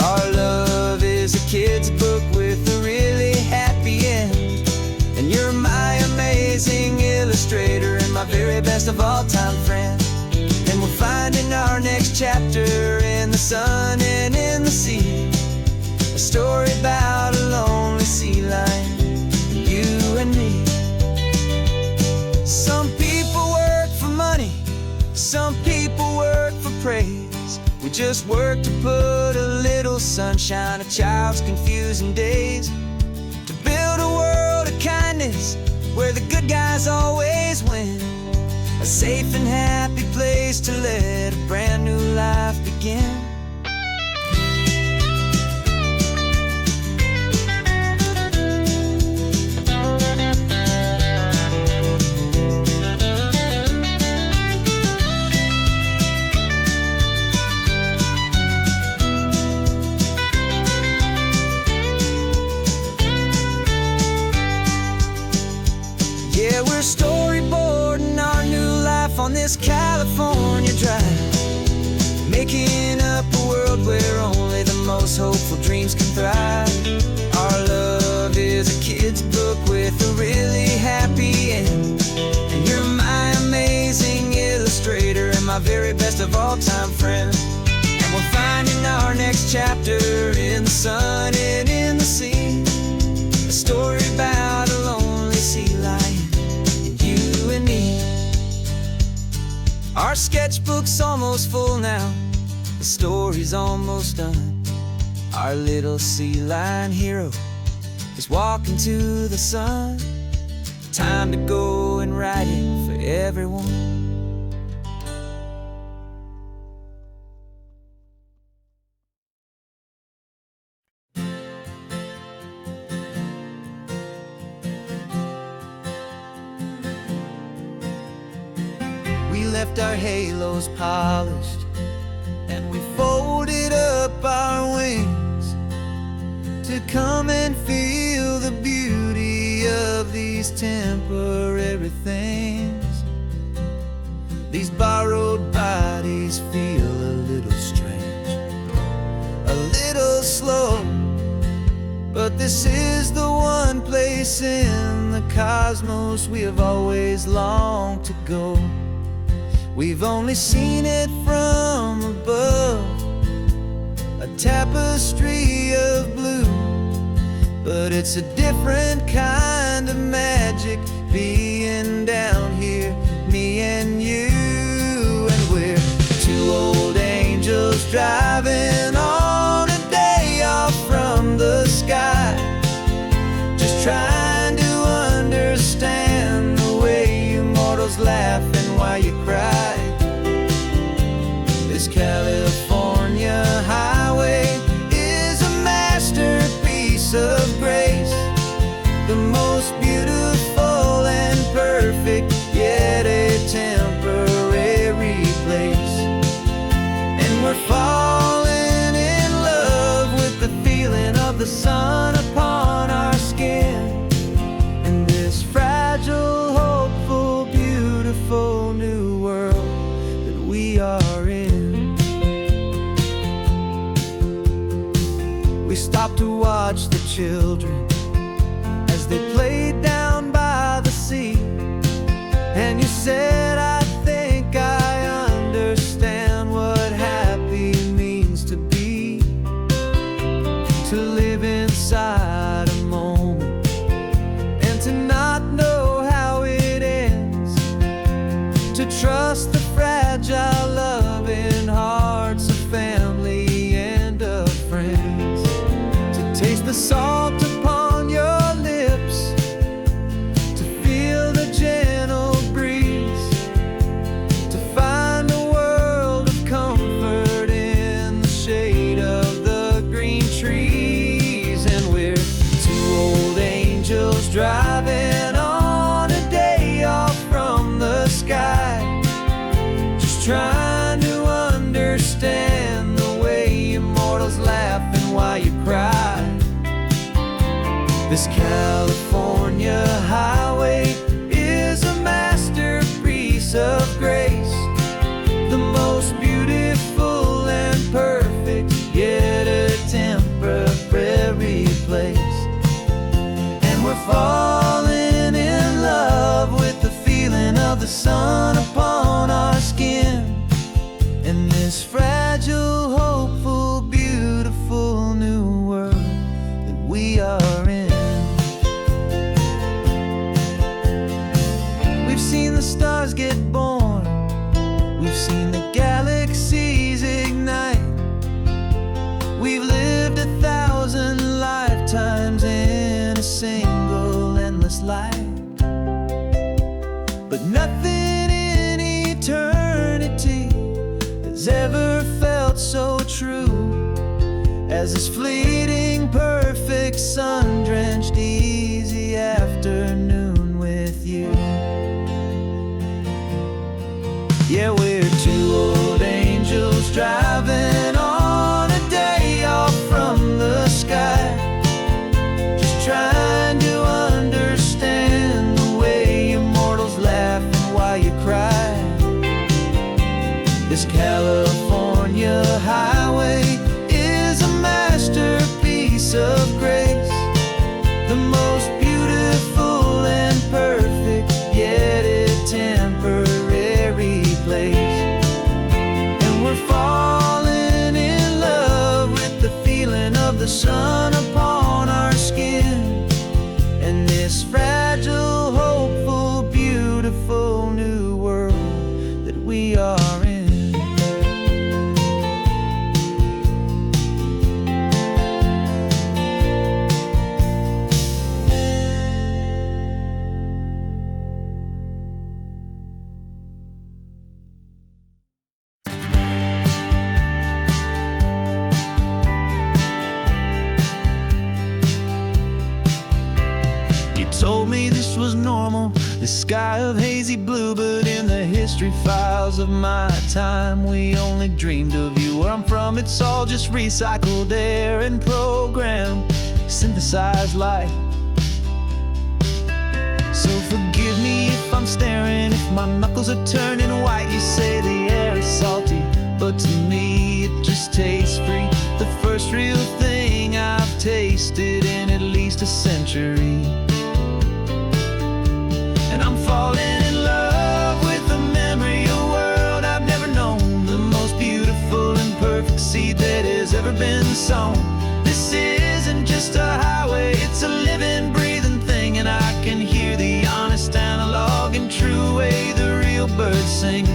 Our love is a kid's book with a really happy end, and you're my amazing illustrator and my very best of all time friend. And we're finding our next chapter in the sun and in the sea, a story about a lonely sea lion, you and me. Some people work for money, some people work for praise. We just work to put a little sunshine in a child's confusing days, to build a world of kindness where the good guys always win, a safe and happy place to let a brand new life begin. Yeah, we're storyboarding our new life on this California drive, making up a world where only the most hopeful dreams can thrive. Our love is a kid's book with a really happy end, and you're my amazing illustrator and my very best of all time friend. And we're finding our next chapter in the sun and in the sea, a story about a lonely sea lion, you and me. Our sketchbook's almost full now, the story's almost done. Our little sea lion hero is walking to the sun. Time to go and write it for everyone. We left our halos polished, and we folded up our wings to come and feel the beauty of these temporary things. These borrowed bodies feel a little strange, a little slow, but this is the one place in the cosmos we have always longed to go. We've only seen it from above, tapestry of blue. But it's a different kind of magic being down here, me and you. And we're two old angels driving on a day off from the sky, just trying to understand the way you mortals laugh and why you cry. This California highway is a masterpiece of grace, the most beautiful and perfect, yet a temporary place. And we're falling in love with the feeling of the sun upon our skin, in this fragile, hopeful, beautiful new world that we are in. We stopped to watch the children as they played down by the sea, and you said, I think I understand what happy means to be, to live inside a moment and to not know how it ends, to trust the fragile loving hearts of family and of friends, to taste the salt upon your lips, to feel the gentle breeze, to find a world of comfort in the shade of the green trees. And we're two old angels driving on a day off from the sky, just trying to understand the way immortals laugh and why you cry. This California highway is a masterpiece of grace, the most beautiful and perfect, yet a temporary place. And we're falling in love with the feeling of the sun upon our skin, in this fragile, hopeful, beautiful new world that we are in. We've seen the stars get born, we've seen the galaxies ignite, we've lived 1,000 lifetimes in a single endless life. But nothing in eternity has ever felt so true as this fleeting, perfect, sun-drenched, easy afternoon with you. Yeah, we're two old angels driving on a day off from the sky, just trying to understand the way immortals laugh and why you cry. This California highway is a masterpiece of grace, the most beautiful and perfect, yet a temporary place. And we're falling in love with the feeling of the sun upon our skin, and this fragile, hopeful, beautiful new world that we are in. Told me this was normal, this sky of hazy blue, but in the history files of my time, we only dreamed of you. Where I'm from, it's all just recycled air and programmed, synthesized light. So forgive me if I'm staring, if my knuckles are turning white. You say the air is salty, but to me it just tastes free. The first real thing I've tasted in at least a century. And I'm falling in love with the memory of a world I've never known, the most beautiful and perfect seed that has ever been sown. This isn't just a highway, it's a living, breathing thing. And I can hear the honest, analog, and true way the real birds sing.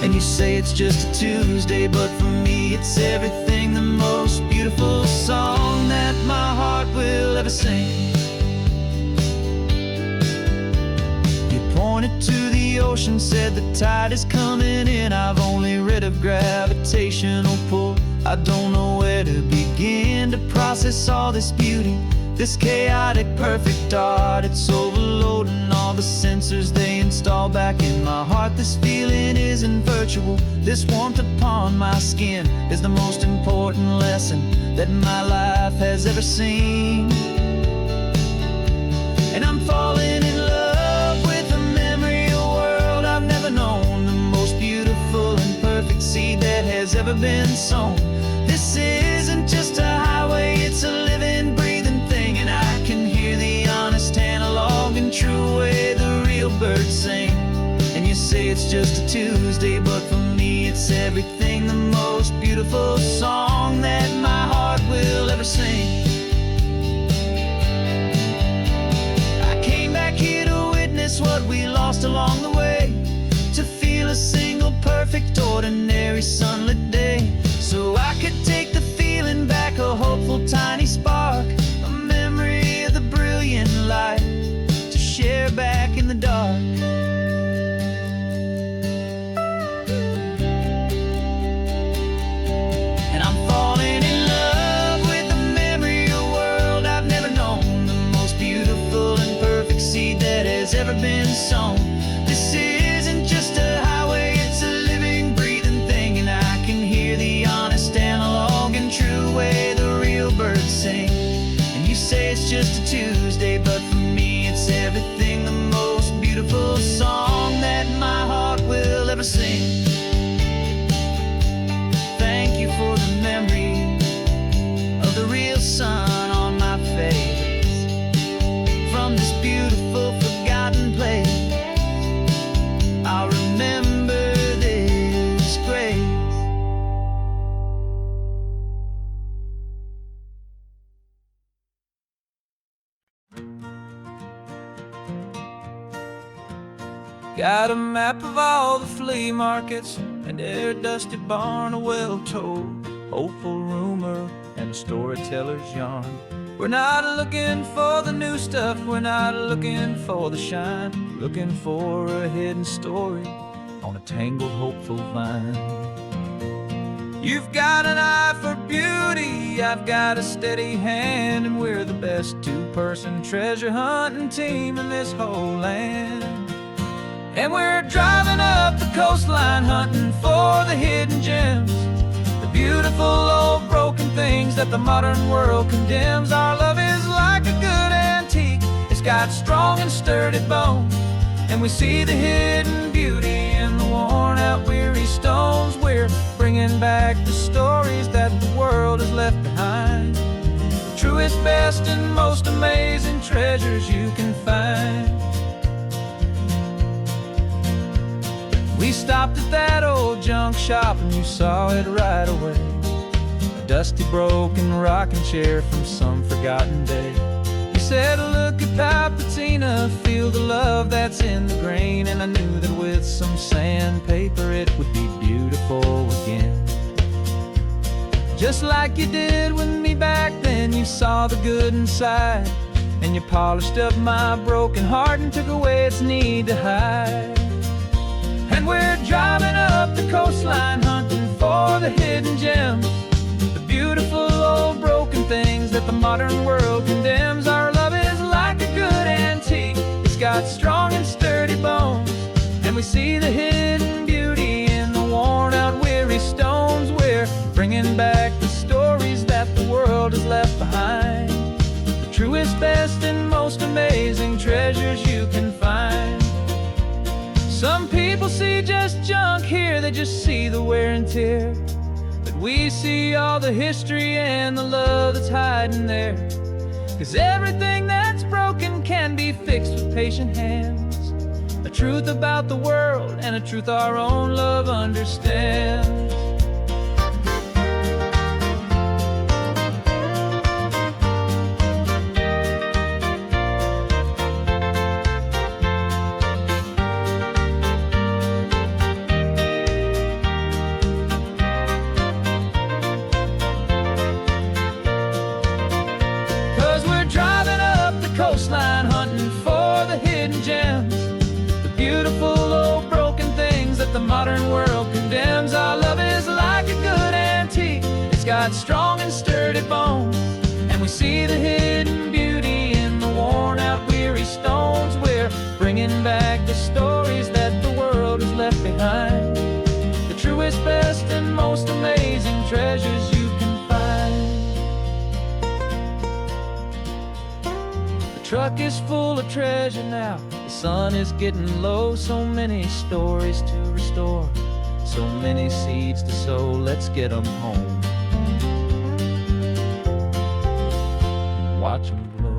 And you say it's just a Tuesday, but for me it's everything. The most beautiful song that my heart will ever sing. You pointed to the ocean, said the tide is coming in. I've only read of gravitational pull. I don't know where to begin to process all this beauty, this chaotic, perfect art. It's overloading all the sensors they install back in my heart. This feeling isn't virtual. This warmth upon my skin is the most important lesson that my life has ever seen. And I'm falling in love with a memory, a world I've never known. The most beautiful and perfect seed that has ever been sown. This isn't just a highway, it's a living, breathing thing. And I can hear the honest, analog, and true way the real birds sing. And you say it's just a Tuesday, but for me it's everything. The most beautiful song that my heart will ever sing. I came back here to witness what we lost along the way, to feel a single, perfect, ordinary, sunlit day. So I could take the feeling back, a hopeful tiny spark, a memory of the brilliant light to share back in the dark. And I'm falling in love with a memory, a world I've never known. The most beautiful and perfect seed that has ever been sown. This isn't just a highway, it's a living, breathing thing. And I can hear the honest, analog, and true way the real birds sing. And you say it's just a Tuesday, but for me it's everything. The most beautiful song that my heart will ever sing. Thank you for the memory of the real sun on my face. From this beautiful, forgotten place, I'll remember this grace. Got a map of all the flea markets and every dusty barn, a well-told, hopeful rumor, and a storyteller's yarn. We're not looking for the new stuff, we're not looking for the shine, looking for a hidden story on a tangled, hopeful vine. You've got an eye for beauty, I've got a steady hand, and we're the best two-person treasure hunting team in this whole land. And we're driving up the coastline hunting for the hidden gems, the beautiful old broken things that the modern world condemns. Our love is like a good antique, it's got strong and sturdy bones, and we see the hidden beauty in the worn out, weary stones. We're bringing back the stories that the world has left behind, the truest, best, and most amazing treasures you can find. We stopped at that old junk shop and you saw it right away, a dusty, broken rocking chair from some forgotten day. You said, look at Papatina, feel the love that's in the grain. And I knew that with some sandpaper it would be beautiful again. Just like you did with me back then, you saw the good inside, and you polished up my broken heart and took away its need to hide. And we're driving up the coastline hunting for the hidden gems, the beautiful old broken things that the modern world condemns. Our love is like a good antique, it's got strong and sturdy bones, and we see the hidden beauty in the worn out, weary stones. We're bringing back the stories that the world has left behind, the truest, best, and most amazing treasures you can find. Some people see just junk here, they just see the wear and tear, but we see all the history and the love that's hiding there. 'Cause everything that's broken can be fixed with patient hands, a truth about the world and a truth our own love understands. modern world condemns. Our love is like a good antique. It's got strong and sturdy bones, and we see the hidden beauty in the worn out weary stones. We're bringing back the stories that the world has left behind, the truest, best, and most amazing treasures you can find. The truck is full of treasure now. The sun is getting low. So many stories to restore, so many seeds to sow. Let's get them home, watch them blow.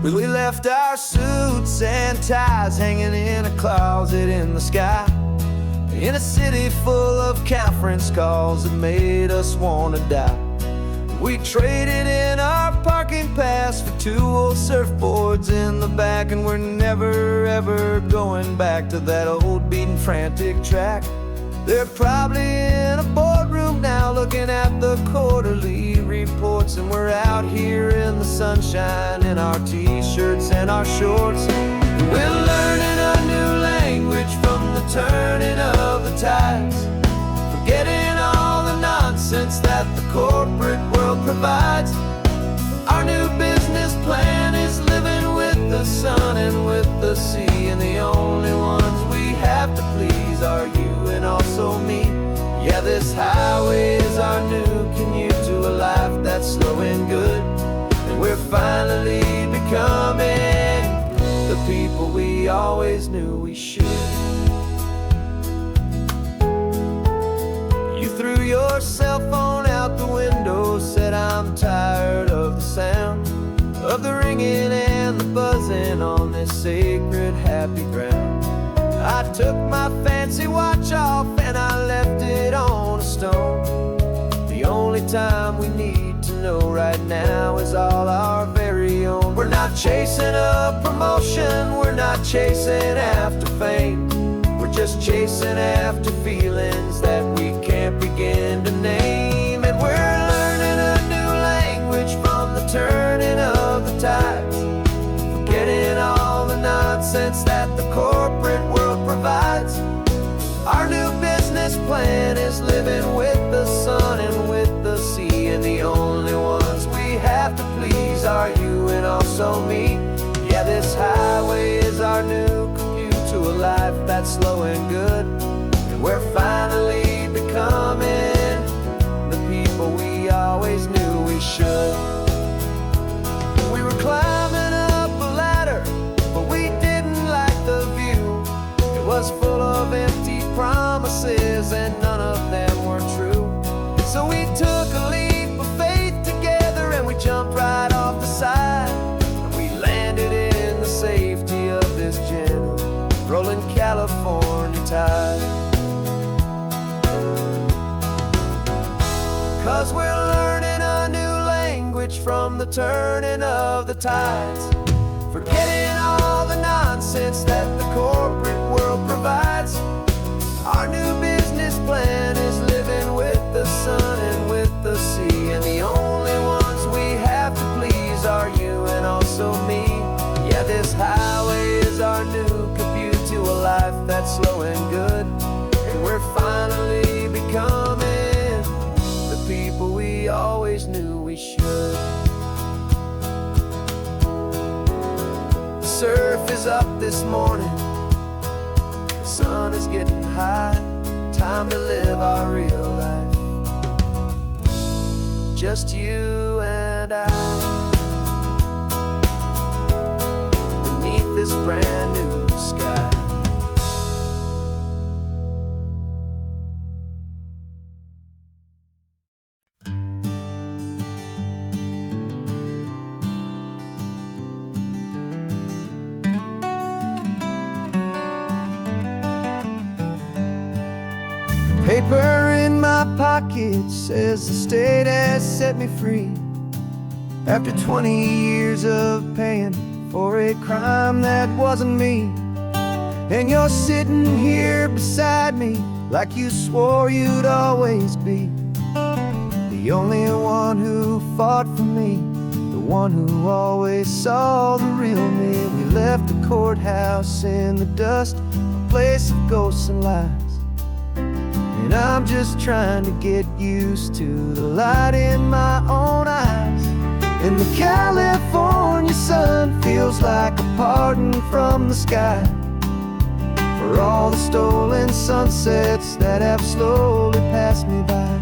We left our suits and ties hanging in a closet in the sky, in a city full of conference calls that made us wanna die. We traded in our parking pass for 2 old surfboards in the back, and we're never ever going back to that old beaten frantic track. They're probably in a boardroom now looking at the quarterly reports, and we're out here in the sunshine in our t-shirts and our shorts. We're learning a new language from the turning of the tides, forgetting all the nonsense that the corporate world provides. Our new business plan is living with the sun and with the sea, and the only ones we have to please are you and also me. Yeah, this highway is our new commute to a life that's slow and good, and we're finally becoming the people we always knew we should. You threw your cell phone out the window, said I'm tired of the sound of the ringing and the buzzing on this sacred happy ground. I took my fancy watch off and I left it on a stone. The only time we need to know right now is all our very own. We're not chasing a promotion, we're not chasing after fame. We're just chasing after feelings that we can't begin to name. And we're learning a new language from the turning of the tides, forgetting all the nonsense that the corporate world provides. Our new business plan is living with the sun and with the sea, and the only ones we have to please are you and also me. Yeah, this highway is our new commute to a life that's slow and good, and we're finally becoming the people we always knew we should. We were climbing up a ladder, but we didn't like the view. It was full of empty promises and none of them were true. So we took a leap of faith together and we jumped right off the side, and we landed in the safety of this gentle rolling California tide. 'Cause we're learning a new language from the turning of the tides, forgetting all the nonsense that the corporate world provides. Our new business plan is living with the sun and with the sea, and the only ones we have to please are you and also me. Yeah, this highway is our new commute to a life that's slow and good, and we're finally becoming the people we always knew we should. The surf is up this morning, the sun is getting high, time to live our real life, just you and I, beneath this brand new sky. Paper in my pocket says the state has set me free, after 20 years of paying for a crime that wasn't me. And you're sitting here beside me like you swore you'd always be. The only one who fought for me, the one who always saw the real me. We left the courthouse in the dust, a place of ghosts and lies. And I'm just trying to get used to the light in my own eyes. And the California sun feels like a pardon from the sky for all the stolen sunsets that have slowly passed me by.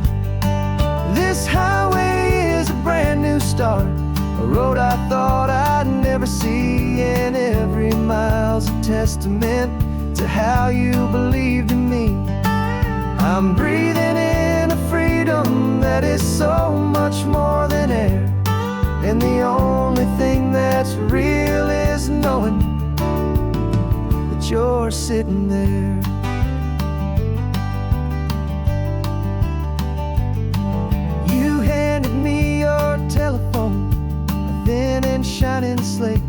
This highway is a brand new start, a road I thought I'd never see, and every mile's a testament to how you believed in me. I'm breathing in a freedom that is so much more than air, and the only thing that's real is knowing that you're sitting there. You handed me your telephone, a thin and shining slate.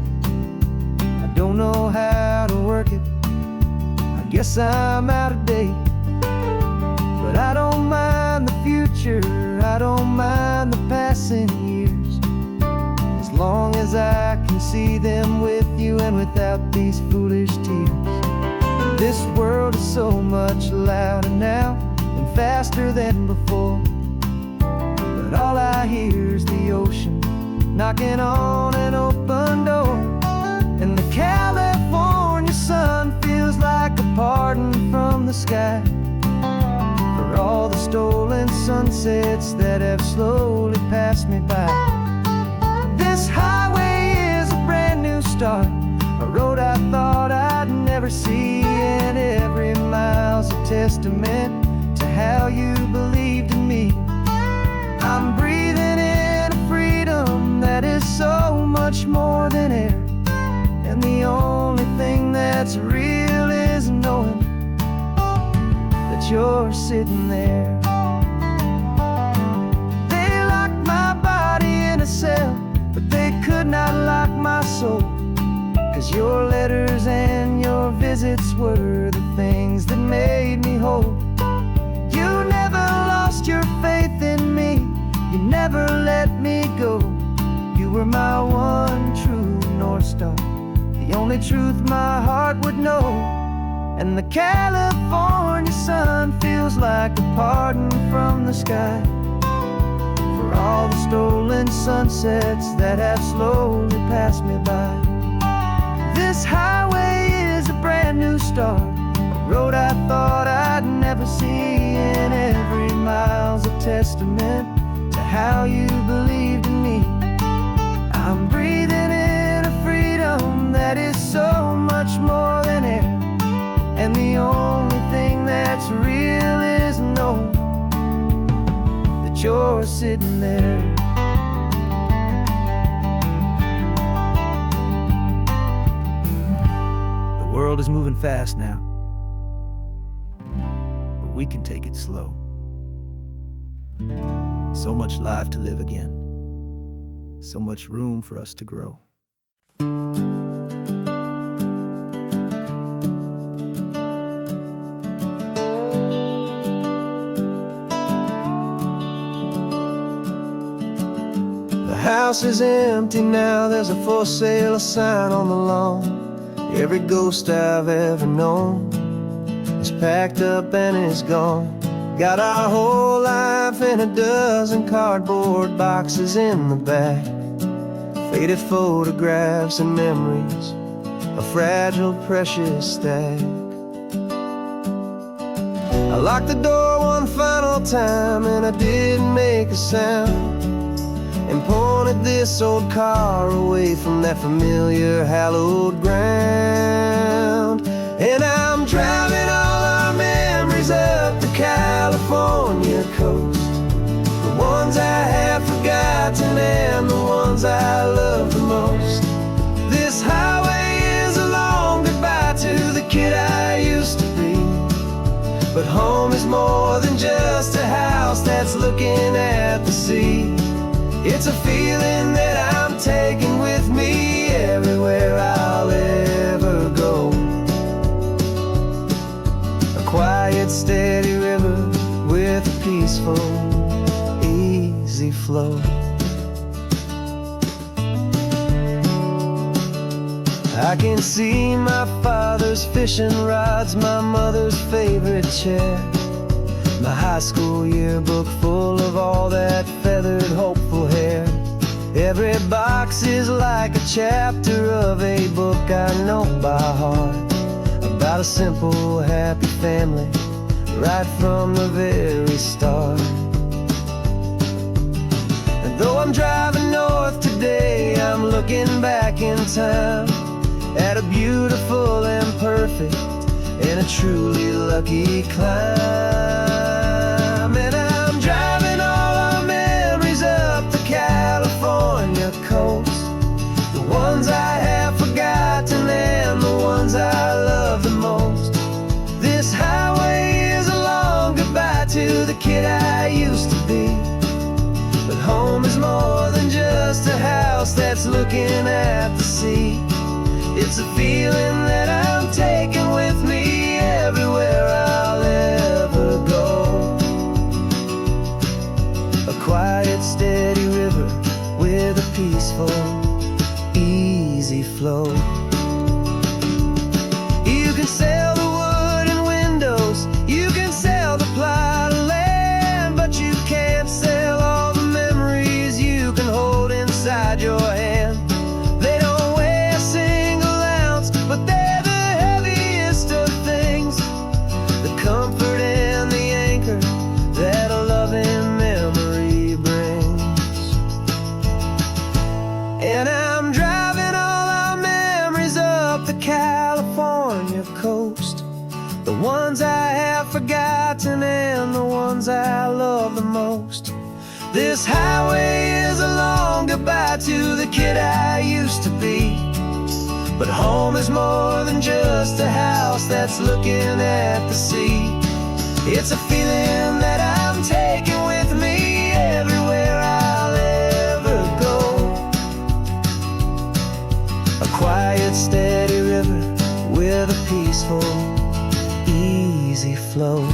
I don't know how to work it, I guess I'm out of date. But I don't mind the future, I don't mind the passing years, as long as I can see them with you and without these foolish tears. This world is so much louder now and faster than before, but all I hear is the ocean knocking on an open door. And the California sun feels like a pardon from the sky for all the stolen sunsets that have slowly passed me by. This highway is a brand new start, a road I thought I'd never see, and every mile's a testament to how you believed in me. I'm breathing in a freedom that is so much more than air, and the only thing that's real is knowing that you're sitting there. They locked my body in a cell, but they could not lock my soul, 'cause your letters and your visits were the things that made me whole. You never lost your faith in me, you never let me go. You were my one true North Star, the only truth my heart would know. And the California sun feels like a pardon from the sky for all the stolen sunsets that have slowly passed me by. This highway is a brand new start, a road I thought I'd never see, and every mile's a testament to how you believed in me. I'm breathing in a freedom that is so much more than air, and the only thing that's real is knowing that you're sitting there. The world is moving fast now, but we can take it slow. So much life to live again, so much room for us to grow. The house is empty now, there's a for sale sign on the lawn. Every ghost I've ever known is packed up and is gone. Got our whole life in a dozen cardboard boxes in the back, faded photographs and memories, a fragile, precious stack. I locked the door one final time and I didn't make a sound, and pointed this old car away from that familiar hallowed ground. And I'm driving all our memories up the California coast, the ones I have forgotten and the ones I love the most. This highway is a long goodbye to the kid I used to be, but home is more than just a house that's looking at the sea. It's a feeling that I'm taking with me everywhere I'll ever go. A quiet, steady flow. I can see my father's fishing rods, my mother's favorite chair, my high school yearbook full of all that feathered, hopeful hair. Every box is like a chapter of a book I know by heart, about a simple, happy family, right from the very start. And though I'm driving north today, I'm looking back in time at a beautiful and perfect and a truly lucky climb. And I'm driving all our memories up the California coast, the ones I have forgotten and the ones I love the most. This highway is a long goodbye to the kid I used to be, but home is more than just a house that's looking at the sea. It's a feeling that I'm taking with me everywhere I'll ever go. A quiet, steady river with a peaceful, easy flow. You can sail the wooden windows, you can sail the plot of land, but you can't sail all the memories you can hold inside your hand. They don't weigh a single ounce, but they're the heaviest of things, the comfort and the anchor that a loving memory brings. And I'm driving all our memories up the California coast, the ones I have forgotten and the ones I love the most. This highway is a long goodbye to the kid I used to be, but home is more than just a house that's looking at the sea. It's a feeling that I'm taking with me everywhere I'll ever go. A quiet, steady river with a peaceful, easy flow.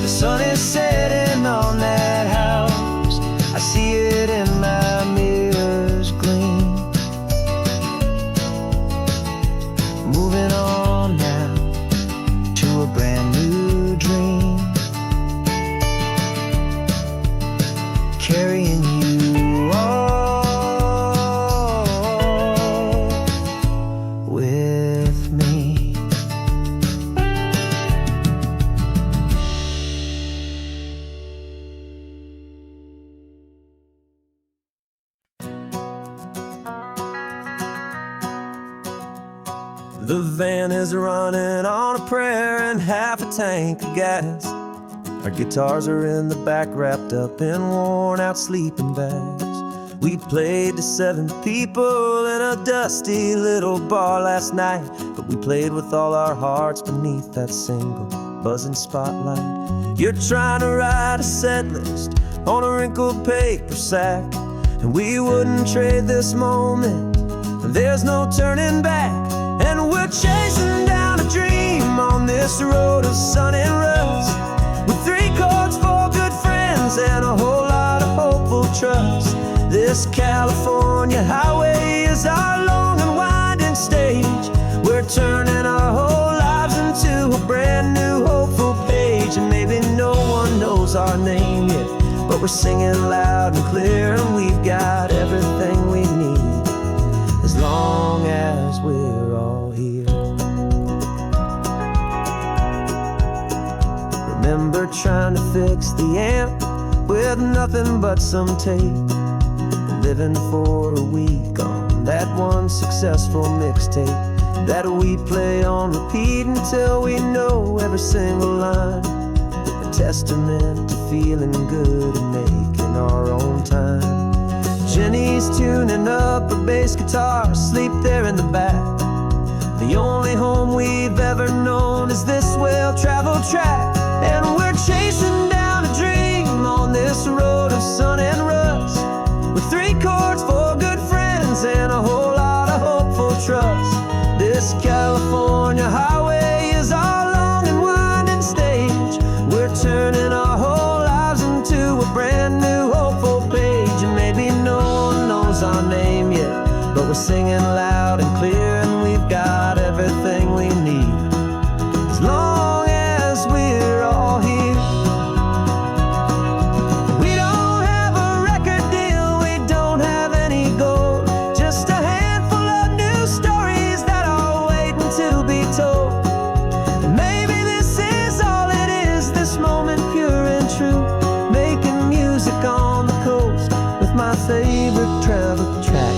The sun is setting on that house, I see it in my mirror's gleam. Moving on now to a brand new dream, carrying you all with me. The van is running on a prayer and half a tank of gas. Our guitars are in the back, wrapped up in worn-out sleeping bags. We played to 7 people in a dusty little bar last night, but we played with all our hearts beneath that single buzzing spotlight. You're trying to write a set list on a wrinkled paper sack, and we wouldn't trade this moment. There's no turning back. And we're chasing down a dream on this road of sun and rust, with 3 chords, 4 good friends, and a whole lot of hopeful trust. This California highway is our long and winding stage. We're turning our whole lives into a brand new hopeful page. And maybe no one knows our name yet, but we're singing loud and clear, and we've got everything we need as long as we're all here. Remember trying to fix the amp with nothing but some tape, living for a week on that one successful mixtape that we play on repeat until we know every single line. A testament to feeling good and making our own time. Jenny's tuning up her bass guitar, asleep there in the back. The only home we've ever known is this well-traveled track. And we're chasing down a dream on this road of sun and rust, with 3 chords, 4 good friends, and a whole lot of hopeful trust. This California highway is our long and winding singing loud and clear, and we've got everything we need, as long as we're all here. We don't have a record deal, we don't have any gold, just a handful of new stories that are waiting to be told. And maybe this is all it is, this moment pure and true, making music on the coast with my favorite travel track.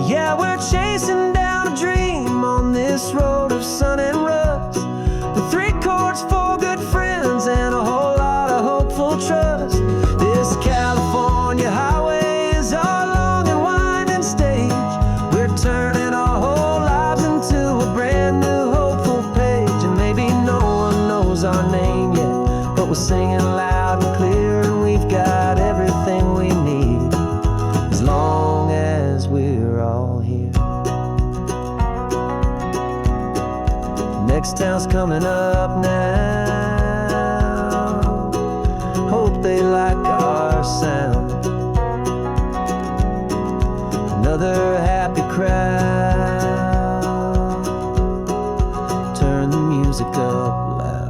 Yeah, we're chasing down a dream on this road of sun and rust, with 3 chords, 4 good friends, and a whole lot of hopeful trust. This California highway is our long and winding stage. We're turning our whole lives into a brand new hopeful page. And maybe no one knows our name yet, but we're singing loud and clear, and we've got everything we need, as long as we're all here. Next town's coming up now, hope they like our sound. Another happy crowd, turn the music up loud.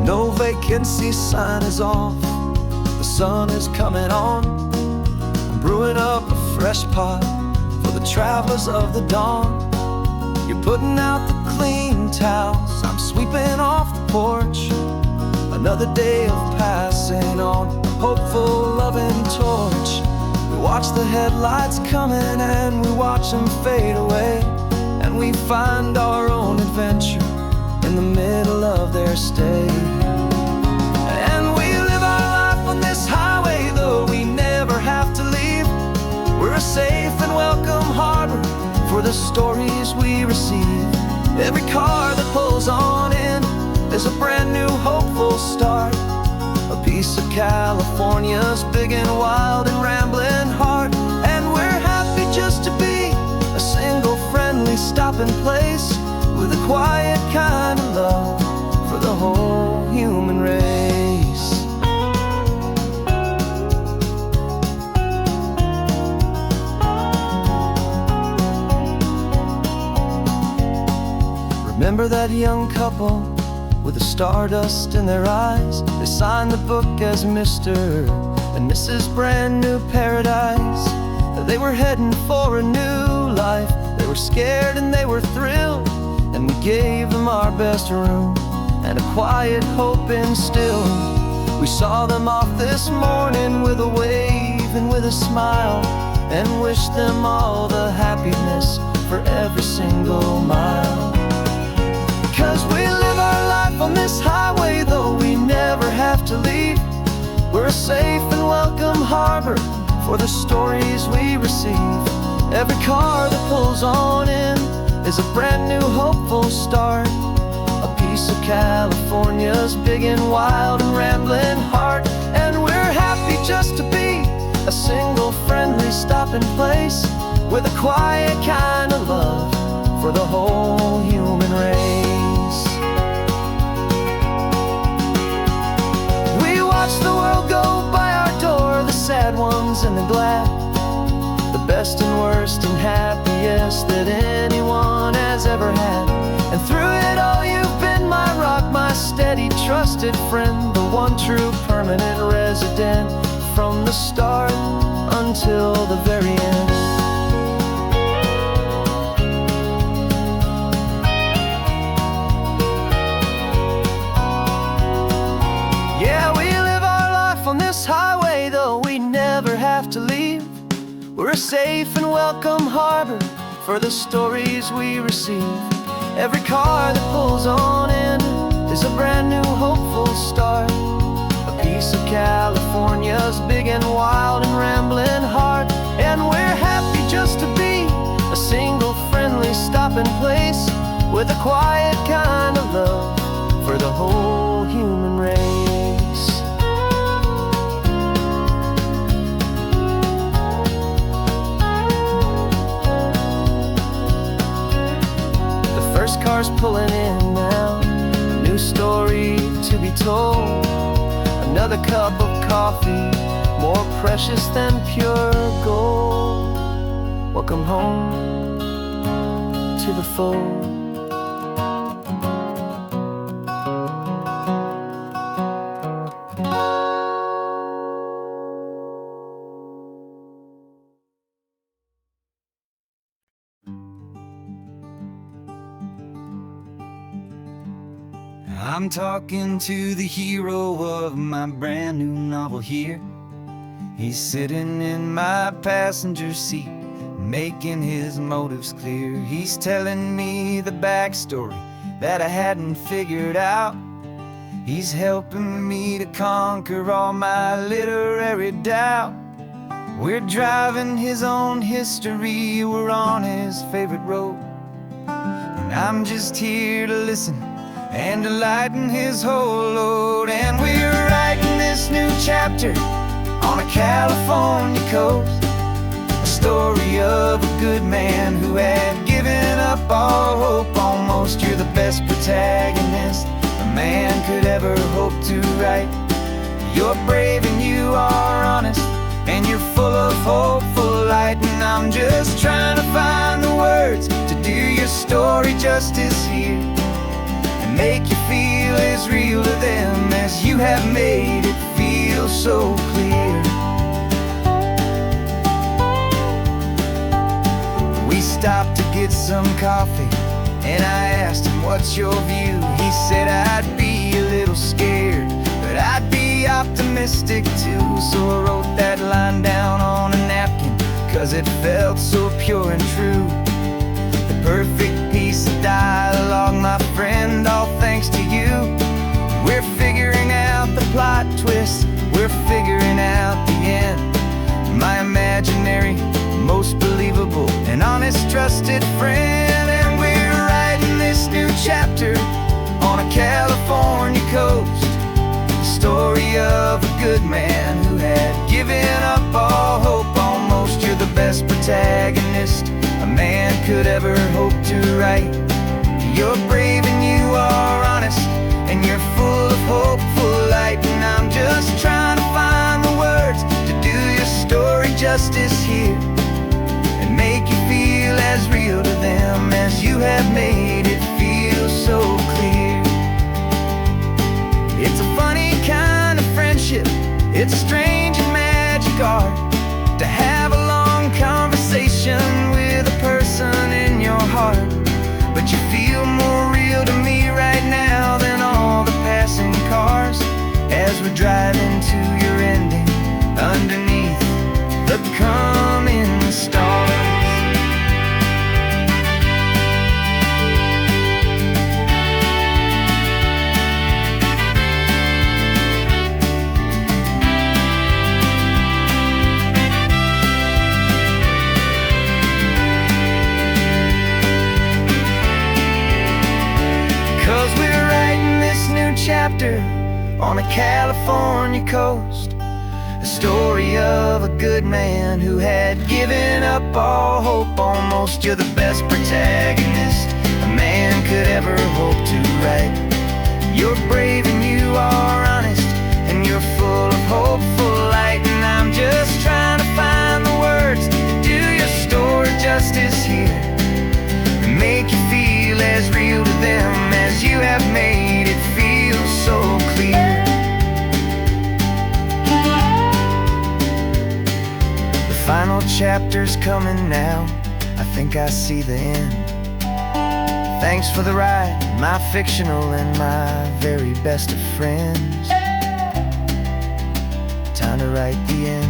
No vacancy sign is off, the sun is coming on. I'm brewing up a fresh pot for the travelers of the dawn. You're putting out the clean towels, I'm sweeping off the porch. Another day of passing on a hopeful, loving torch. We watch the headlights coming and we watch them fade away, and we find our own adventure in the middle of their stay. And we live our life on this highway, though we never have to leave. We're a safe and welcome harbor for the stories we receive. Every car that pulls on in is a brand new hopeful start, a piece of California's big and wild and rambling heart. And we're happy just to be a single friendly stopping place, with a quiet kind of love for the whole human race. Remember that young couple with the stardust in their eyes? They signed the book as Mr. and Mrs. Brand New Paradise. They were heading for a new life. They were scared and they were thrilled, and we gave them our best room and a quiet hope instilled. We saw them off this morning with a wave and with a smile, and wished them all the happiness for every single mile. 'Cause we live our life on this highway, though we never have to leave. We're a safe and welcome harbor for the stories we receive. Every car that pulls on in is a brand new hopeful start, a piece of California's big and wild and rambling heart. And we're happy just to be a single friendly stopping place, with a quiet kind of love for the whole human race. We watch the world go by our door, the sad ones and the glad, the best and worst and happiest that anyone has ever had. And through it all you've been my rock, my steady trusted friend, the one true permanent resident, from the start until the very end. Yeah, we live our life on this highway, though we never have to leave. We're a safe and welcome harbor for the stories we receive. Every car that pulls on in is a brand new hopeful start, a piece of California's big and wild and rambling heart. And we're happy just to be a single friendly stopping place with a quiet kind of love for the whole human race. The first car's pulling in now, a new story to be told. Another cup of coffee, more precious than pure gold. Welcome home to the fold. I'm talking to the hero of my brand new novel here. He's sitting in my passenger seat, making his motives clear. He's telling me the backstory that I hadn't figured out. He's helping me to conquer all my literary doubt. We're driving his own history, we're on his favorite road, and I'm just here to listen and to lighten his whole load. And we're writing this new chapter on a California coast, a story of a good man who had given up all hope almost. You're the best protagonist a man could ever hope to write. You're brave and you are honest, and you're full of hopeful light. And I'm just trying to find the words to do your story justice here, make you feel as real to them as you have made it feel so clear. We stopped to get some coffee, and I asked him, what's your view? He said, I'd be a little scared, but I'd be optimistic too. So I wrote that line down on a napkin, 'cause it felt so pure and true. The perfect piece of dialogue, my friend, all thanks to you. We're figuring out the plot twist, we're figuring out the end. My imaginary, most believable and honest trusted friend. And we're writing this new chapter on a California coast, the story of a good man who had given up all hope almost. You're the best protagonist a man could ever hope to write. You're brave and you are honest, and you're full of hopeful light. And I'm just trying to find the words to do your story justice here, and make you feel as real to them as you have made it feel so clear. It's a funny kind of friendship, it's a strange and magic art to have a long conversation with a person in your heart. But you feel more real to me right now than all the passing cars, as we're driving to your ending underneath the coming stars. Chapter on a California coast, a story of a good man who had given up all hope almost. You're the best protagonist a man could ever hope to write. You're brave and you are honest, and you're full of hopeful light. And I'm just trying to find the words to do your story justice here, and make you feel as real to them as you have made it feel so clear. The final chapter's coming now, I think I see the end. Thanks for the ride, my fictional and my very best of friends. Time to write the end.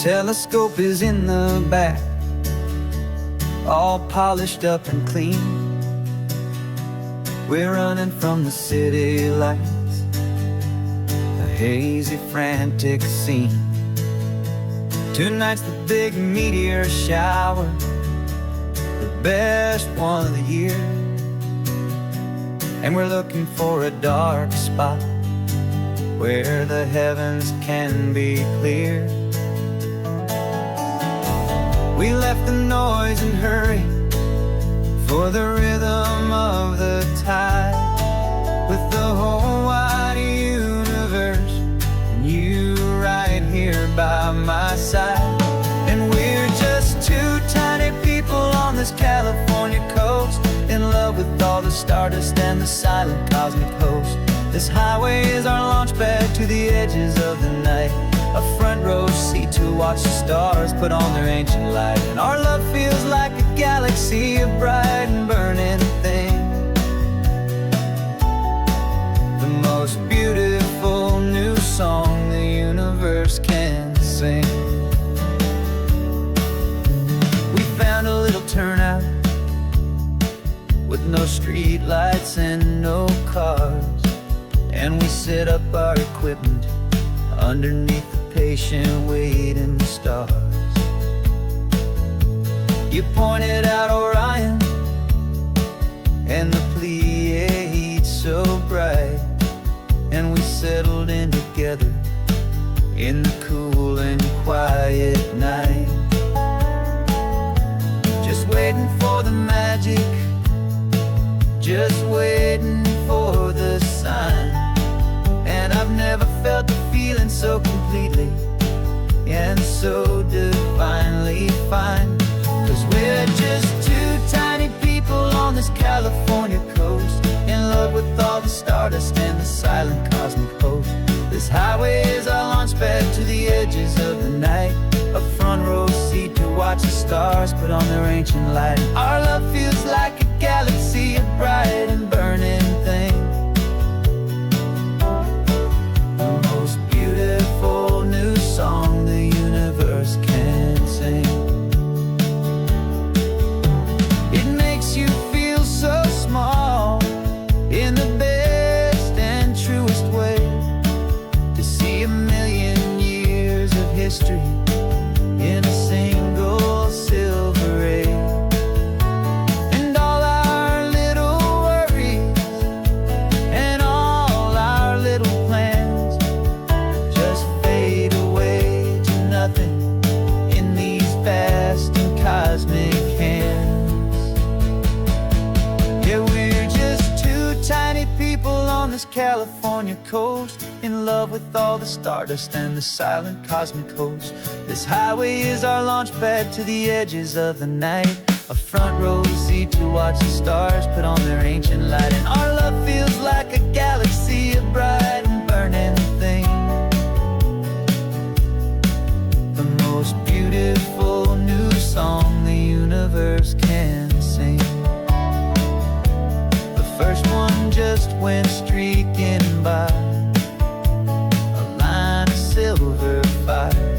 Telescope is in the back, all polished up and clean. We're running from the city lights, a hazy, frantic scene. Tonight's the big meteor shower, the best one of the year. And we're looking for a dark spot where the heavens can be clear. We left the noise and hurry for the rhythm of the tide, with the whole wide universe and you right here by my side. And we're just two tiny people on this California coast, in love with all the stardust and the silent cosmic host. This highway is our launch pad to the edges of the night, a front row seat to watch the stars put on their ancient light. And our love feels like a galaxy, a bright and burning thing, the most beautiful new song the universe can sing. We found a little turnout with no street lights and no cars, and we set up our equipment underneath the patient waiting stars. You pointed out Orion and the Pleiades so bright, and we settled in together in the cool and quiet night, just waiting for the magic, just waiting for the sign. And I've never felt the feeling so completely and so divinely fine, 'cause we're just two tiny people on this California coast, in love with all the stardust and the silent cosmic host. This highway is our launch pad to the edges of the night, a front row seat to watch the stars put on their ancient light. Our love feels like a galaxy, a bright and burning thing, the most beautiful new song the universe can sing. It makes you feel so small in the best and truest way, to see a million years of history in a single silver ray. And all our little worries and all our little plans just fade away to nothing in these vast and cosmic hands. Yeah, we're just two tiny people on this California coast, in love with all the stardust and the silent cosmic host. This highway is our launch pad to the edges of the night, a front row seat to watch the stars put on their ancient light. And our love feels like a galaxy, a bright and burning thing, the most beautiful new song the universe can sing. The first one just went streaking by, a line of silver fire.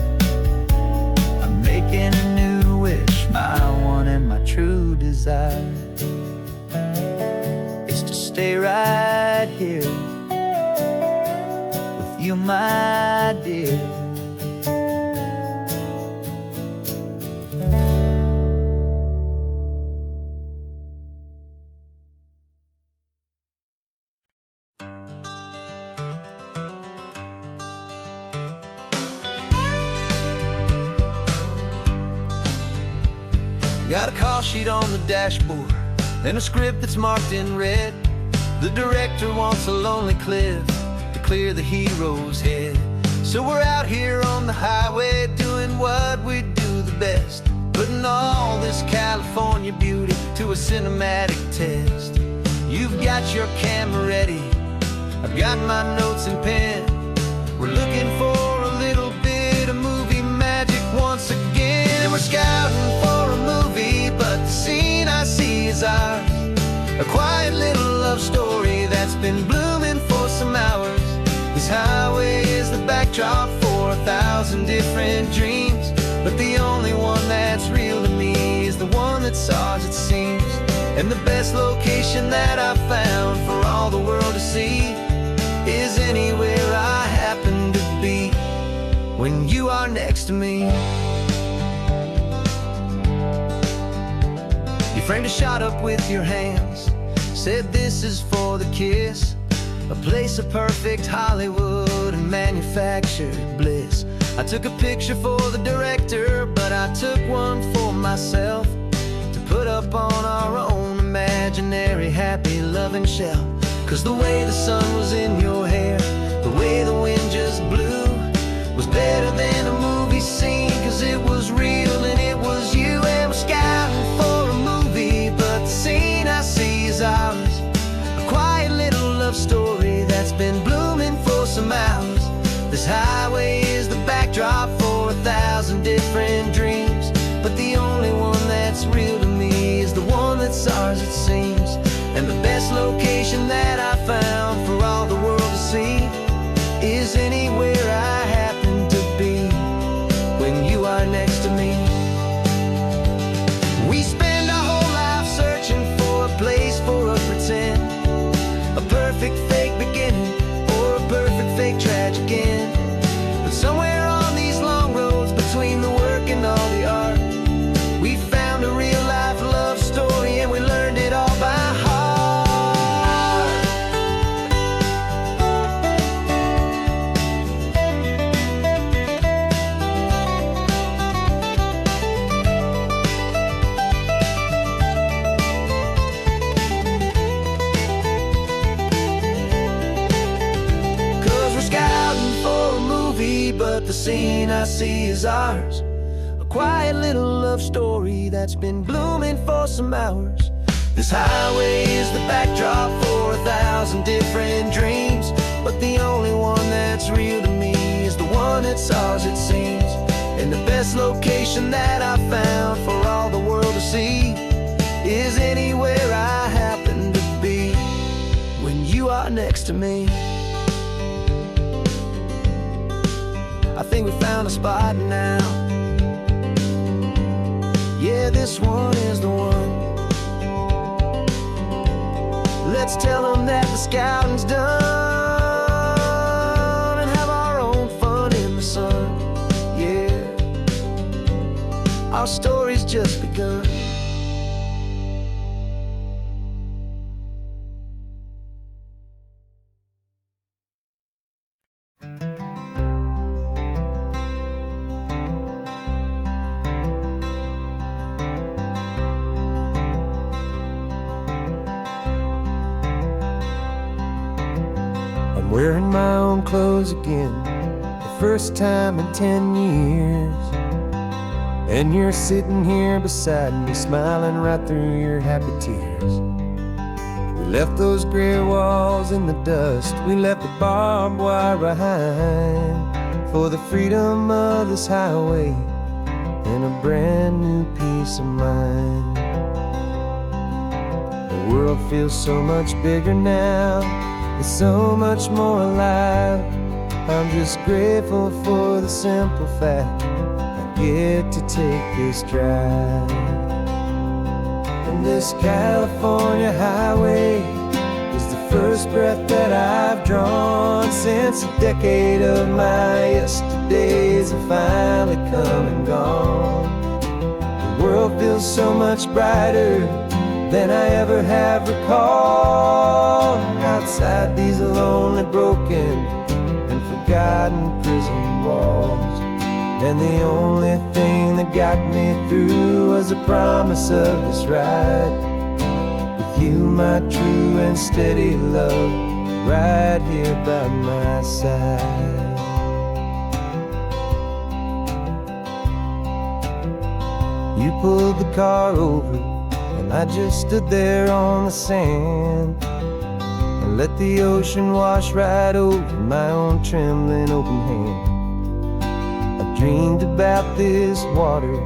I'm making a new wish, my one and my true desire is to stay right here with you, my dear. Got a call sheet on the dashboard and a script that's marked in red. The director wants a lonely cliff to clear the hero's head. So we're out here on the highway doing what we do the best, putting all this California beauty to a cinematic test. You've got your camera ready, I've got my notes and pen. We're looking for a little bit of movie magic once again. And we're scouting for a movie, but the scene I see is ours, a quiet little love story that's been blooming for some hours. This highway is the backdrop for 1,000 different dreams. And the best location that I've found for all the world to see is anywhere I happen to be when you are next to me. You framed a shot up with your hands, said this is for the kiss, a place of perfect Hollywood and manufactured bliss. I took a picture for the director, but I took one for myself to put up on our own imaginary happy loving shelf. 'Cause the way the sun was in your hair, the way the wind just blew, was better than a movie scene. 'Cause it was real and it was you, and we're scouting for a movie, but the scene I see is ours. A quiet little love story that's been blooming for some hours. This highway is the backdrop for 1,000 different dreams, but the only one that's real to me is the one that's ours, it seems. And the best location that I found for all the world to see is anywhere I happen to be when you are next to me. We spend our whole life searching for a place for a pretend, a perfect fake beginning or a perfect fake tragic end. But somewhere on these long roads between the work and all the art, we found a real life love story, and we learned it all by heart. 'Cause we're scouting for a movie, but the scene I see is ours. A quiet little love story that's been blooming for some hours. This highway is the backdrop for 1,000 different dreams, but the only one that's real to me is the one that's ours, it seems. And the best location that I found for all the world to see is anywhere I happen to be when you are next to me. I think we found a spot now. Yeah, this one is the one. Let's tell them that the scouting's done and have our own fun in the sun. Yeah, our story's just begun. Wearing my own clothes again, the first time in 10 years. And you're sitting here beside me, smiling right through your happy tears. We left those gray walls in the dust, we left the barbed wire behind, for the freedom of this highway and a brand new peace of mind. The world feels so much bigger now, it's so much more alive. I'm just grateful for the simple fact I get to take this drive. And this California highway is the first breath that I've drawn since a decade of my yesterdays have finally come and gone. The world feels so much brighter than I ever have recalled. Outside these lonely, broken, and forgotten prison walls, and the only thing that got me through was the promise of this ride with you, my true and steady love, right here by my side. You pulled the car over, and I just stood there on the sand and let the ocean wash right over my own trembling open hand. I dreamed about this water,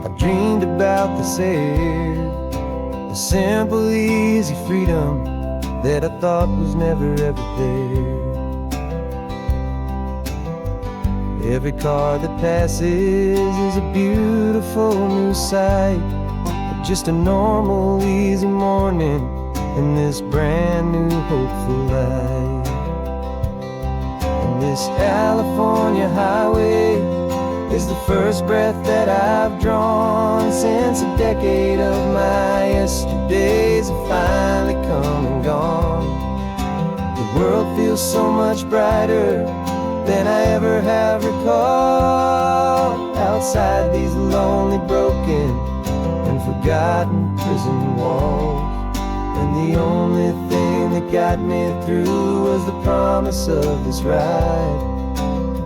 I dreamed about this air, the simple, easy freedom that I thought was never ever there. Every car that passes is a beautiful new sight, but just a normal, easy morning in this brand new, hopeful life. And this California highway is the first breath that I've drawn since a decade of my yesterdays have finally come and gone. The world feels so much brighter than I ever have recalled. Outside these lonely, broken, and forgotten prison walls. And the only thing that got me through was the promise of this ride.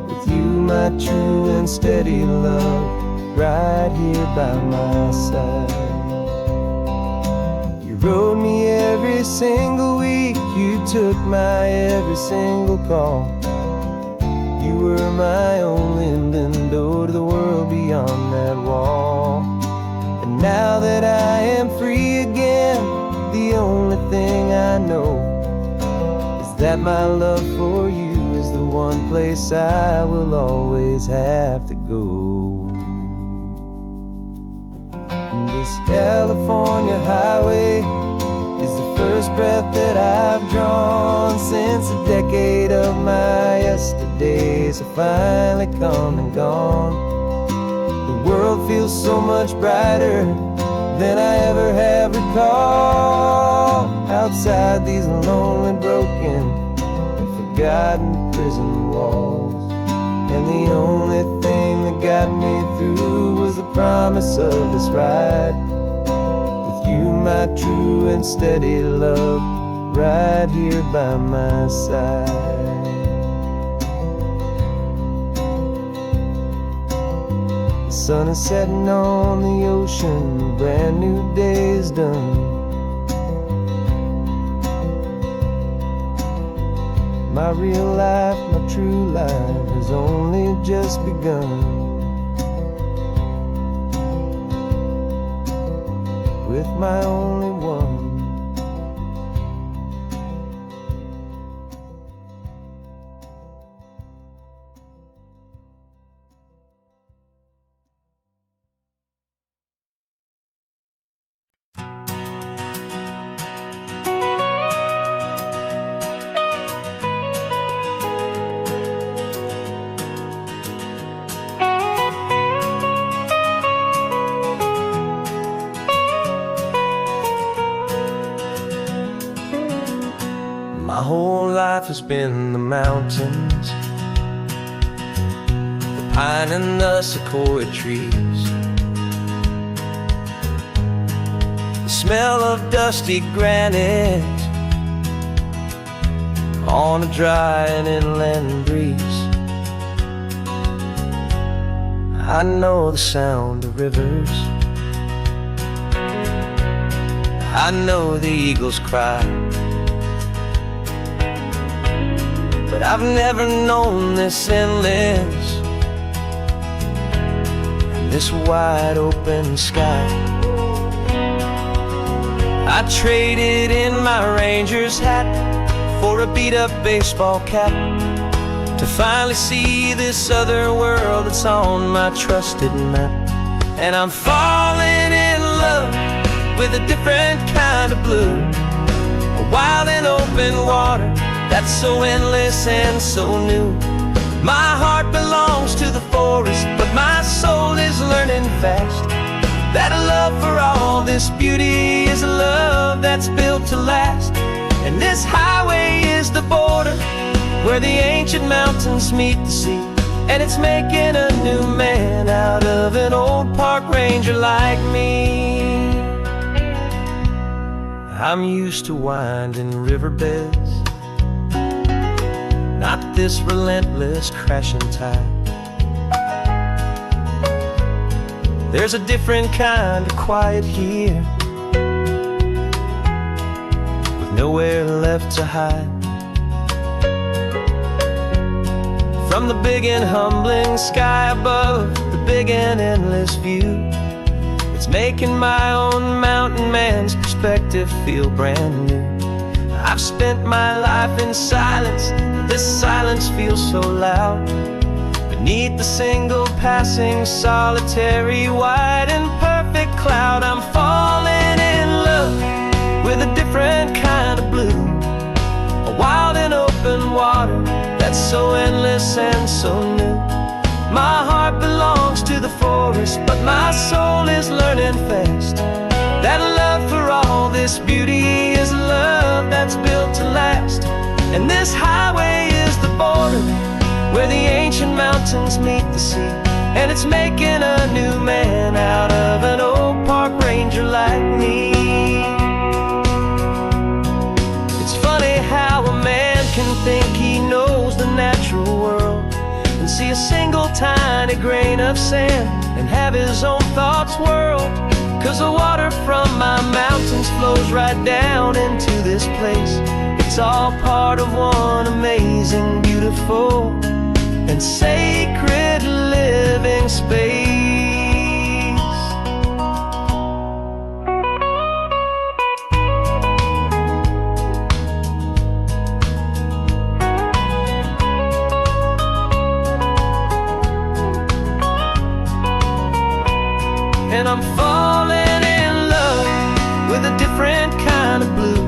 With you, my true and steady love, right here by my side. You rode me every single week, you took my every single call. You were my only window to the world beyond that wall. And now that I am free again, the only thing I know is that my love for you is the one place I will always have to go. And this California highway is the first breath that I've drawn since a decade of my yesterdays have finally come and gone. The world feels so much brighter than I ever have recalled. Outside these lonely, broken, and forgotten prison walls. And the only thing that got me through was the promise of this ride. With you, my true and steady love, right here by my side. The sun is setting on the ocean, a brand new day is done. My real life, my true life has only just begun. With my only one. My whole life has been the mountains, the pine and the sequoia trees, the smell of dusty granite on a dry and inland breeze. I know the sound of rivers, I know the eagles cry, but I've never known this endless and this wide open sky. I traded in my Ranger's hat for a beat-up baseball cap to finally see this other world that's on my trusted map. And I'm falling in love with a different kind of blue, a wild and open water that's so endless and so new. My heart belongs to the forest, but my soul is learning fast that a love for all this beauty is a love that's built to last. And this highway is the border where the ancient mountains meet the sea, and it's making a new man out of an old park ranger like me. I'm used to winding riverbeds, not this relentless crashing tide. There's a different kind of quiet here, with nowhere left to hide. From the big and humbling sky above, the big and endless view, it's making my own mountain man's perspective feel brand new. I've spent my life in silence, this silence feels so loud. Beneath the single passing solitary white and perfect cloud, I'm falling my soul is learning fast that love for all this beauty is love that's built to last. And this highway is the border where the ancient mountains meet the sea, and it's making a new man out of an old park ranger like me. It's funny how a man can think he knows the natural world and see a single tiny grain of sand and have his own thoughts whirl. 'Cause the water from my mountains flows right down into this place. It's all part of one amazing, beautiful, and sacred living space. And I'm falling in love with a different kind of blue,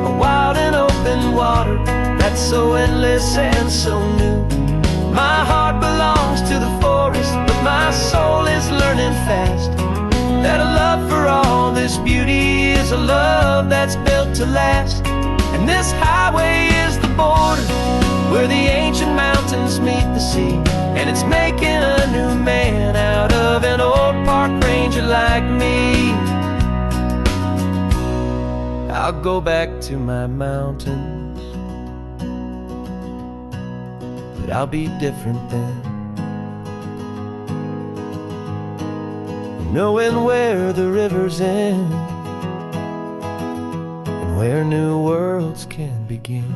a wild and open water that's so endless and so new. My heart belongs to the forest, but my soul is learning fast that a love for all this beauty is a love that's built to last. And this highway is the border where the ancient mountains meet the sea, and it's making a new man out of an old park ranger like me. I'll go back to my mountains, but I'll be different then, knowing where the rivers end and where new worlds can begin.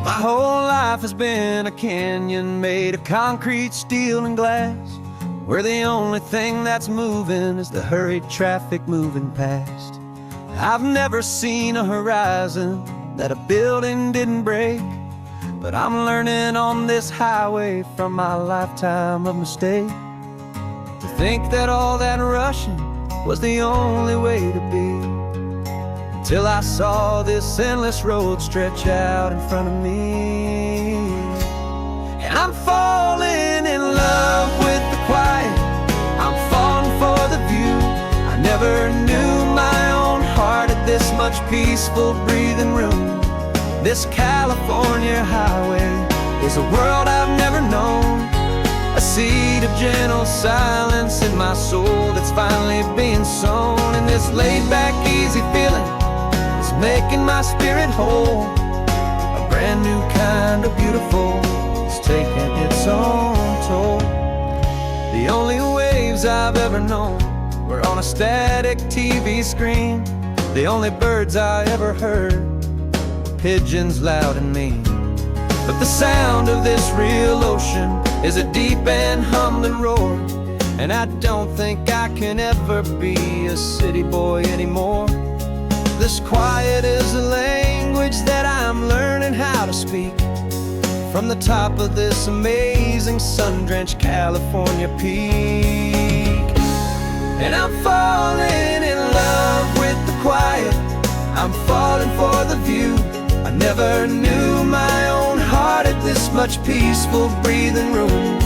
My whole life has been a canyon made of concrete, steel, and glass, where the only thing that's moving is the hurried traffic moving past. I've never seen a horizon that a building didn't break, but I'm learning on this highway from my lifetime of mistake to think that all that rushing was the only way to be. Till I saw this endless road stretch out in front of me, and I'm falling in love with the quiet, I'm falling for the view. I never knew my own heart had this much peaceful breathing room. This California highway is a world I've never known, a seed of gentle silence in my soul that's finally being sown. And this laid-back, easy feeling making my spirit whole, a brand new kind of beautiful is taking its own toll. The only waves I've ever known were on a static TV screen. The only birds I ever heard were pigeons loud and mean. But the sound of this real ocean is a deep and humbling roar, and I don't think I can ever be a city boy anymore. This quiet is a language that I'm learning how to speak from the top of this amazing sun-drenched California peak. And I'm falling in love with the quiet, I'm falling for the view. I never knew my own heart had this much peaceful breathing room.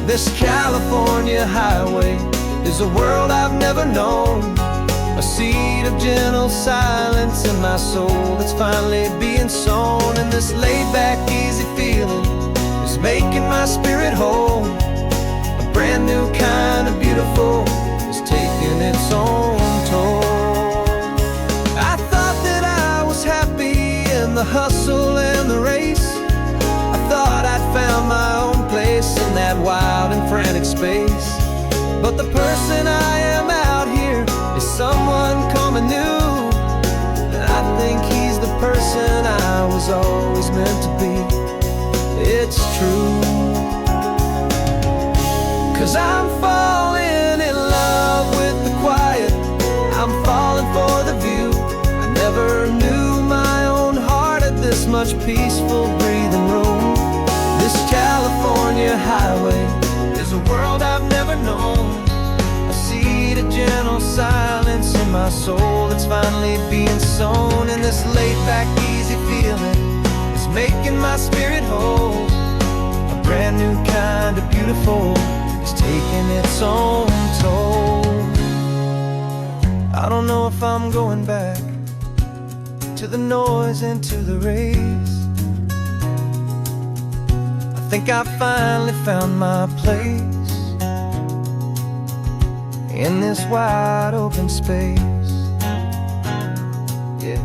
This California highway is a world I've never known, a seed of gentle silence in my soul that's finally being sown. And this laid-back, easy feeling is making my spirit whole, a brand new kind of beautiful is taking its own toll. I thought that I was happy in the hustle and the race. I thought I'd found my own place in that wild and frantic space. But the person I am out here is someone coming new, and I think he's the person I was always meant to be. It's true, 'cause I'm falling in love with the quiet, I'm falling for the view. I never knew my own heart had this much peaceful breathing room. This California highway is a world I've never known, known. I see the gentle silence in my soul that's finally being sown. And this laid-back, easy feeling is making my spirit whole. A brand new kind of beautiful is taking its own toll. I don't know if I'm going back to the noise and to the race. I think I finally found my place in this wide open space. Yeah,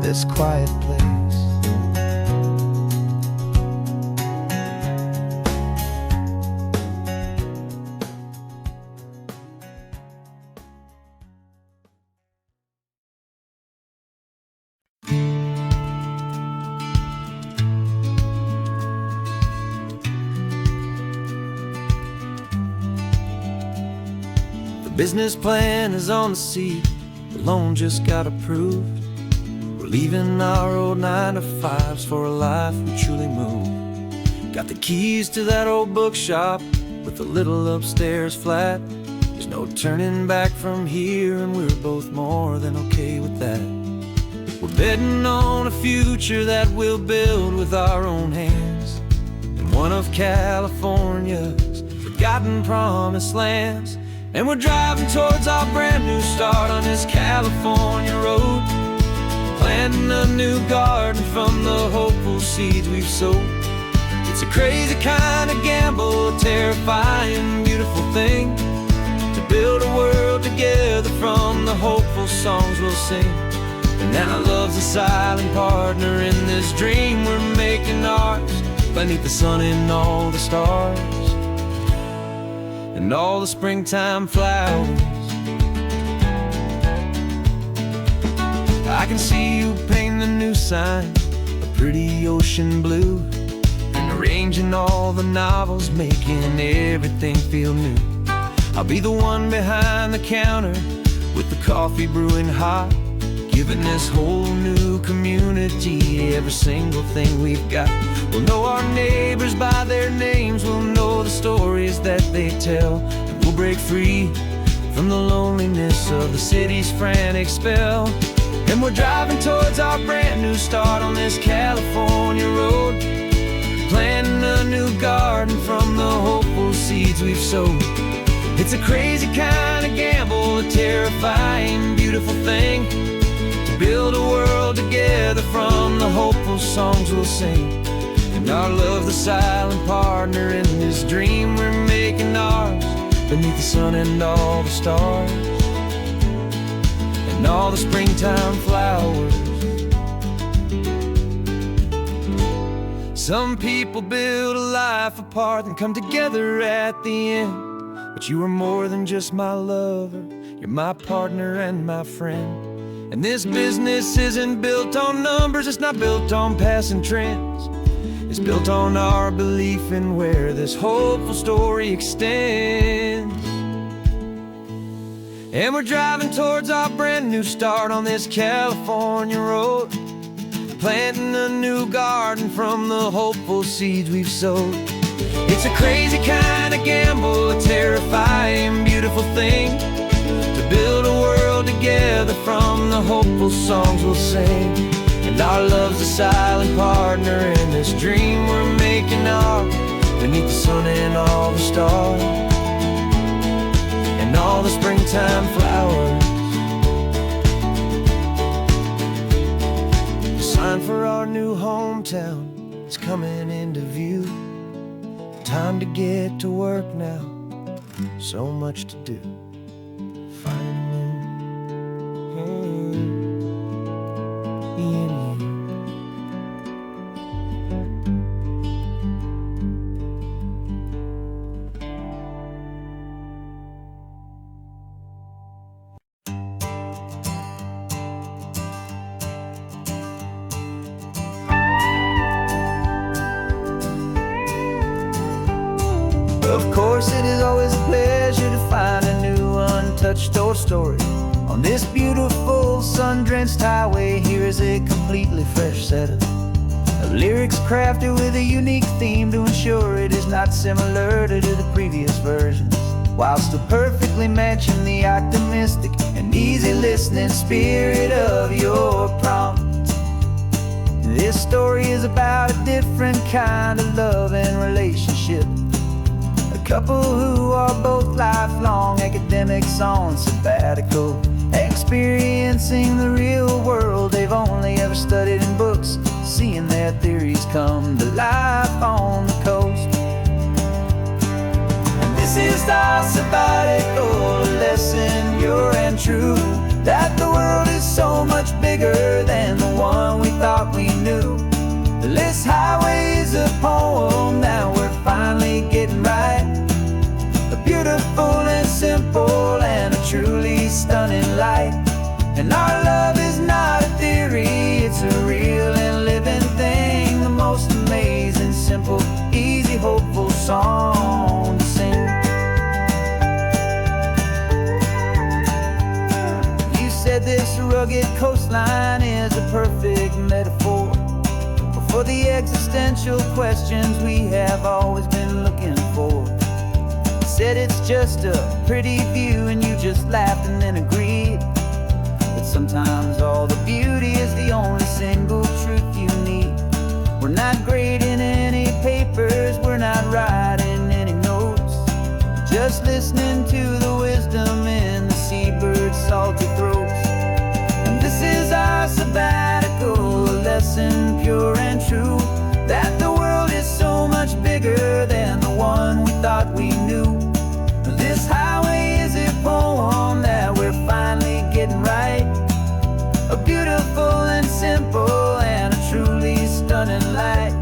this quiet place. Business plan is on the seat, the loan just got approved. We're leaving our old 9-to-5s for a life we truly move. Got the keys to that old bookshop with a little upstairs flat. There's no turning back from here, and we're both more than okay with that. We're betting on a future that we'll build with our own hands in one of California's forgotten promised lands. And we're driving towards our brand new start on this California road, planting a new garden from the hopeful seeds we've sowed. It's a crazy kind of gamble, a terrifying, beautiful thing, to build a world together from the hopeful songs we'll sing. And now love's a silent partner in this dream we're making ours, beneath the sun and all the stars and all the springtime flowers. I can see you painting the new sign a pretty ocean blue, and arranging all the novels, making everything feel new. I'll be the one behind the counter with the coffee brewing hot, giving this whole new community every single thing we've got. We'll know our neighbors by their names, we'll know the stories that they tell, and we'll break free from the loneliness of the city's frantic spell. And we're driving towards our brand new start on this California road, planting a new garden from the hopeful seeds we've sowed. It's a crazy kind of gamble, a terrifying, beautiful thing, to build a world together from the hopeful songs we'll sing. And our love, the silent partner in this dream we're making ours, beneath the sun and all the stars and all the springtime flowers. Some people build a life apart and come together at the end, but you are more than just my lover, you're my partner and my friend. And this business isn't built on numbers, it's not built on passing trends. It's built on our belief in where this hopeful story extends. And we're driving towards our brand new start on this California road, planting a new garden from the hopeful seeds we've sowed. It's a crazy kind of gamble, a terrifying, beautiful thing, to build a world together from the hopeful songs we'll sing. And our love's a silent partner in this dream we're making ours, beneath the sun and all the stars and all the springtime flowers. The sign for our new hometown is coming into view. Time to get to work now, so much to do. Of course, it is always a pleasure to find a new untouched old story on this beautiful sun-drenched highway. Here is a completely fresh set of Lyrics crafted with a unique theme to ensure it is not similar to the previous versions, while still perfectly matching the optimistic and easy listening spirit of your prompt. This story is about a different kind of love and relationship. A couple who are both lifelong academics on sabbatical, experiencing the real world they've only ever studied in books, seeing their theories come to life on the coast. And this is our sabbatical, a lesson pure and true, that the world is so much bigger than the one we thought we knew. The list highway is a poem that we're finally getting right. A beautiful and simple and a truly stunning light. And our love is not a theory, it's a real and living thing. The most amazing, simple, easy, hopeful song to sing. You said this rugged coastline is a perfect metaphor for the existential questions we have always been looking for. Said it's just a pretty view and you just laughed and then agreed. But sometimes all the beauty is the only single truth you need. We're not grading any papers, we're not writing any notes, just listening to the wisdom in the seabird's salty throats. And this is our sabbatical, a lesson pure and true, that the world is so much bigger than the one we thought we knew. This highway is a poem that we're finally getting right. A beautiful and simple and a truly stunning light.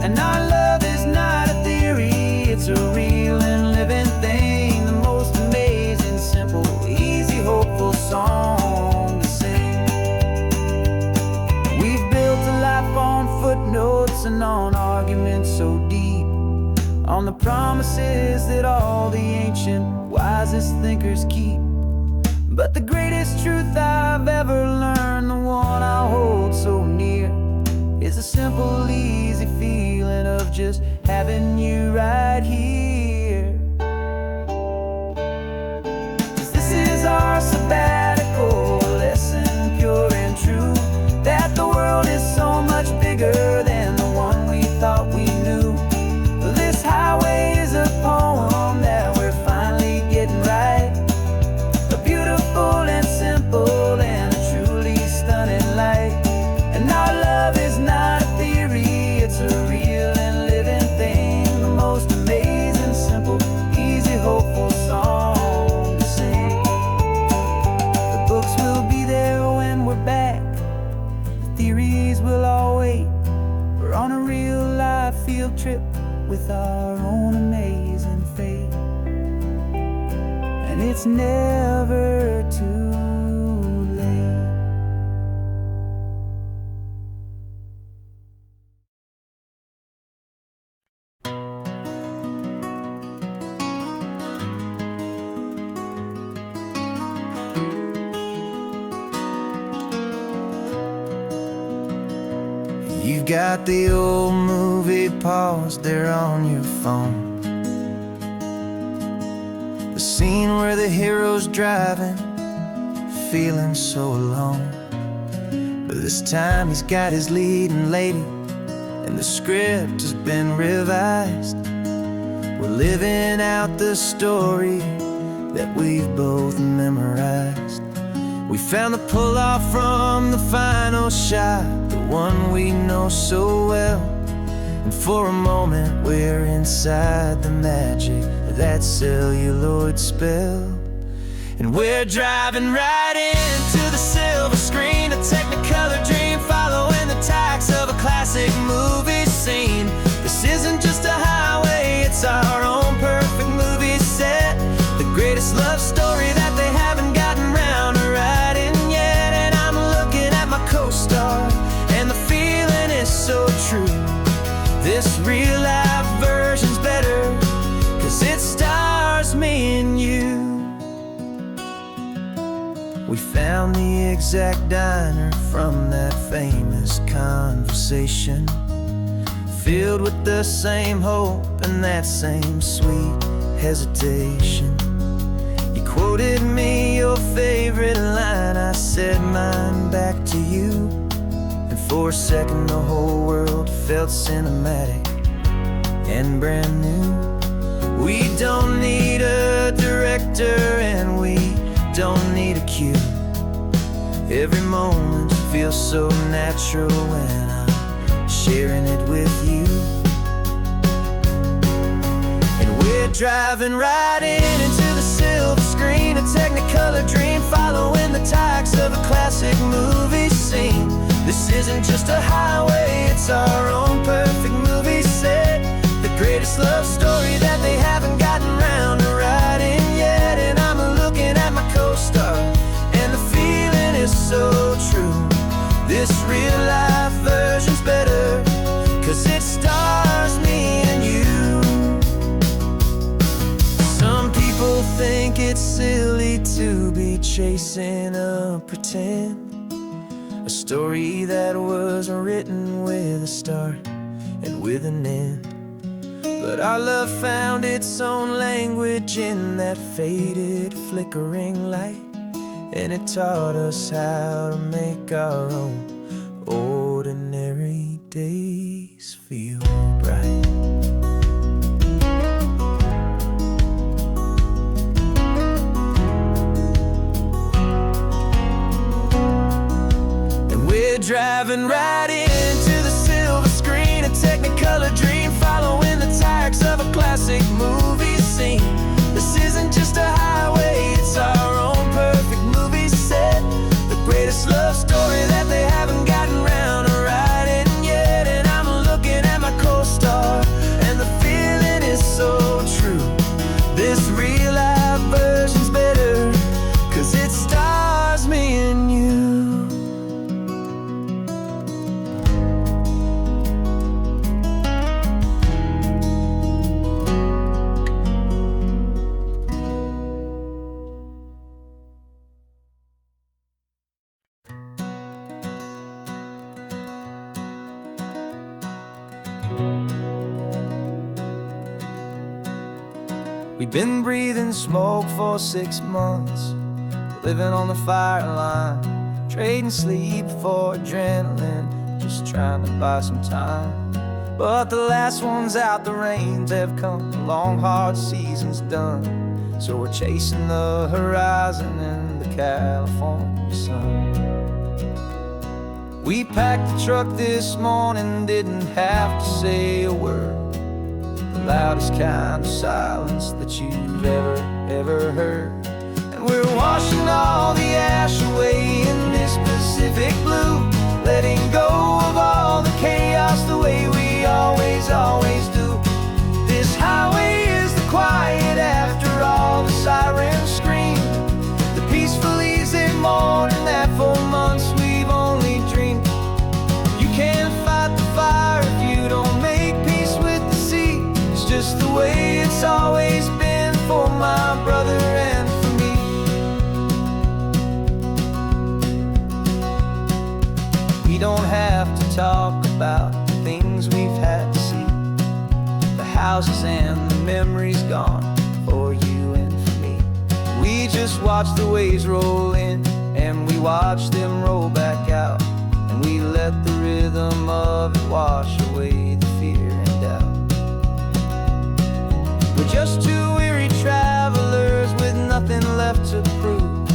And our love is not a theory, it's a real and living thing. The most amazing, simple, easy, hopeful song to sing. We've built a life on footnotes and on arguments so deep, on the promises that all the ancient, wisest thinkers keep. But the greatest truth I've ever learned, the one I hold so near, is a simple, easy feeling of just having you right here. 'Cause this is our sabbatical, lesson pure and true, that the world is so much bigger than the one we thought we knew. This highway is a poem that we're finally getting right. A beautiful and simple and a truly stunning light. And our love is not a theory, it's a real and living thing. The most amazing, simple, easy, hopeful song to sing. The books will be there when we're back, the theories will all wait. We're on a real life field trip with our own amazing fate. And it's never too late. You've got the old movie paused there on your phone, the scene where the hero's driving, feeling so alone. But this time he's got his leading lady, and the script has been revised. We're living out the story that we've both memorized. We found the pull-off from the final shot, the one we know so well. And for a moment we're inside the magic of that celluloid spell. And we're driving right into the silver screen, a Technicolor dream, following the tacks of a classic movie scene. This isn't just a highway, it's our own perfect movie set, the greatest love story that they haven't gotten round to writing yet. And I'm looking at my co-star, and the feeling is so true. This real life version's better, 'cause it stars me and you. We found the exact diner from that famous conversation, filled with the same hope and that same sweet hesitation. You quoted me your favorite line, I said mine back to you, and for a second the whole world felt cinematic and brand new. We don't need a director and we don't need a cue. Every moment feels so natural when I'm sharing it with you. And we're driving right into the silver screen, a Technicolor dream, following the tacks of a classic movie scene. This isn't just a highway, it's our own perfect movie set, the greatest love story that they haven't gotten round to writing yet. And I'm looking at my co-star, and the feeling is so true. This real life version's better, 'cause it stars me and you. Some people think it's silly to be chasing a pretend, a story that was written with a start and with an end. But our love found its own language in that faded, flickering light, and it taught us how to make our own ordinary days feel bright. And we're driving right into the silver screen, a Technicolor dream, following the tacks of a classic movie scene. This isn't just a highway, it's our own perfect movie set, the greatest love story that they haven't gotten round to writing yet. And I'm looking at my co-star, and the feeling is so true. This real life version's better, 'cause it stars me and you. We've been breathing smoke for 6 months, living on the fire line, trading sleep for adrenaline, just trying to buy some time. But the last one's out, the rains have come, the long hard season's done, so we're chasing the horizon in the California sun. We packed the truck this morning, didn't have to say a word, the loudest kind of silence that you've ever heard. And we're washing all the ash away in this Pacific blue, letting go of all the chaos the way we always do. This highway is the quiet after all the sirens scream, the peaceful easy morning that for months we've only dreamed. You can't fight the fire if you don't make peace with the sea. It's just the way it's always been for my brother and for me. We don't have to talk about the things we've had to see, the houses and the memories gone for you and for me. We just watch the waves roll in, and we watch them roll back out, and we let the rhythm of it wash away the fear and doubt. We're just two weary travelers with nothing left to prove,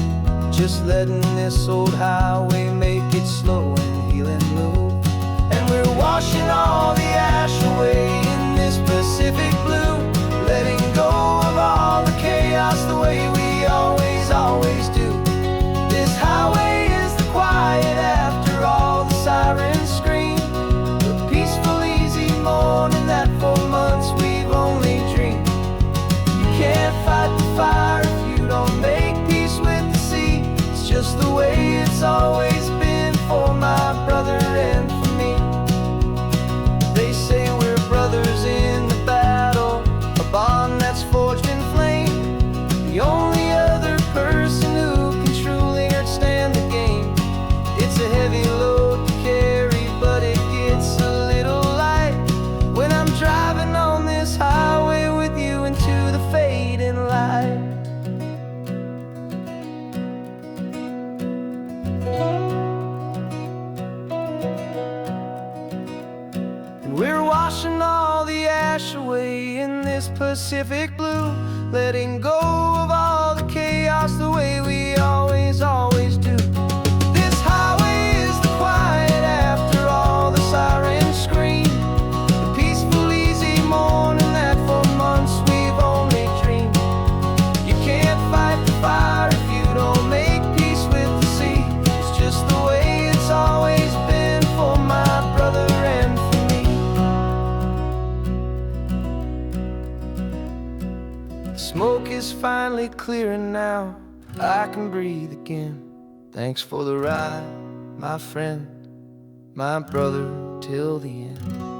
just letting this old highway make it slow and healing move. And we're washing all the ash away in this Pacific blue, letting go of all the chaos the way we always do. This highway is the quiet after all the sirens scream, the peaceful easy morning that for months we've only dreamed. You can't fight the fire if you don't make peace with the sea. It's just the way it's always been for my brother and for me. They say we're brothers in the battle, a bond that's forged in flame, the only washing all the ash away in this Pacific blue, letting go of all the chaos the way we always do. This highway is the quiet after all the sirens scream, the peaceful, easy morning that for months we've only dreamed. You can't fight the fire if you don't make peace with the sea. It's just the way it's always been for my brother and for me. The smoke is finally clearing now, I can breathe again. Thanks for the ride, my friend, my brother, till the end.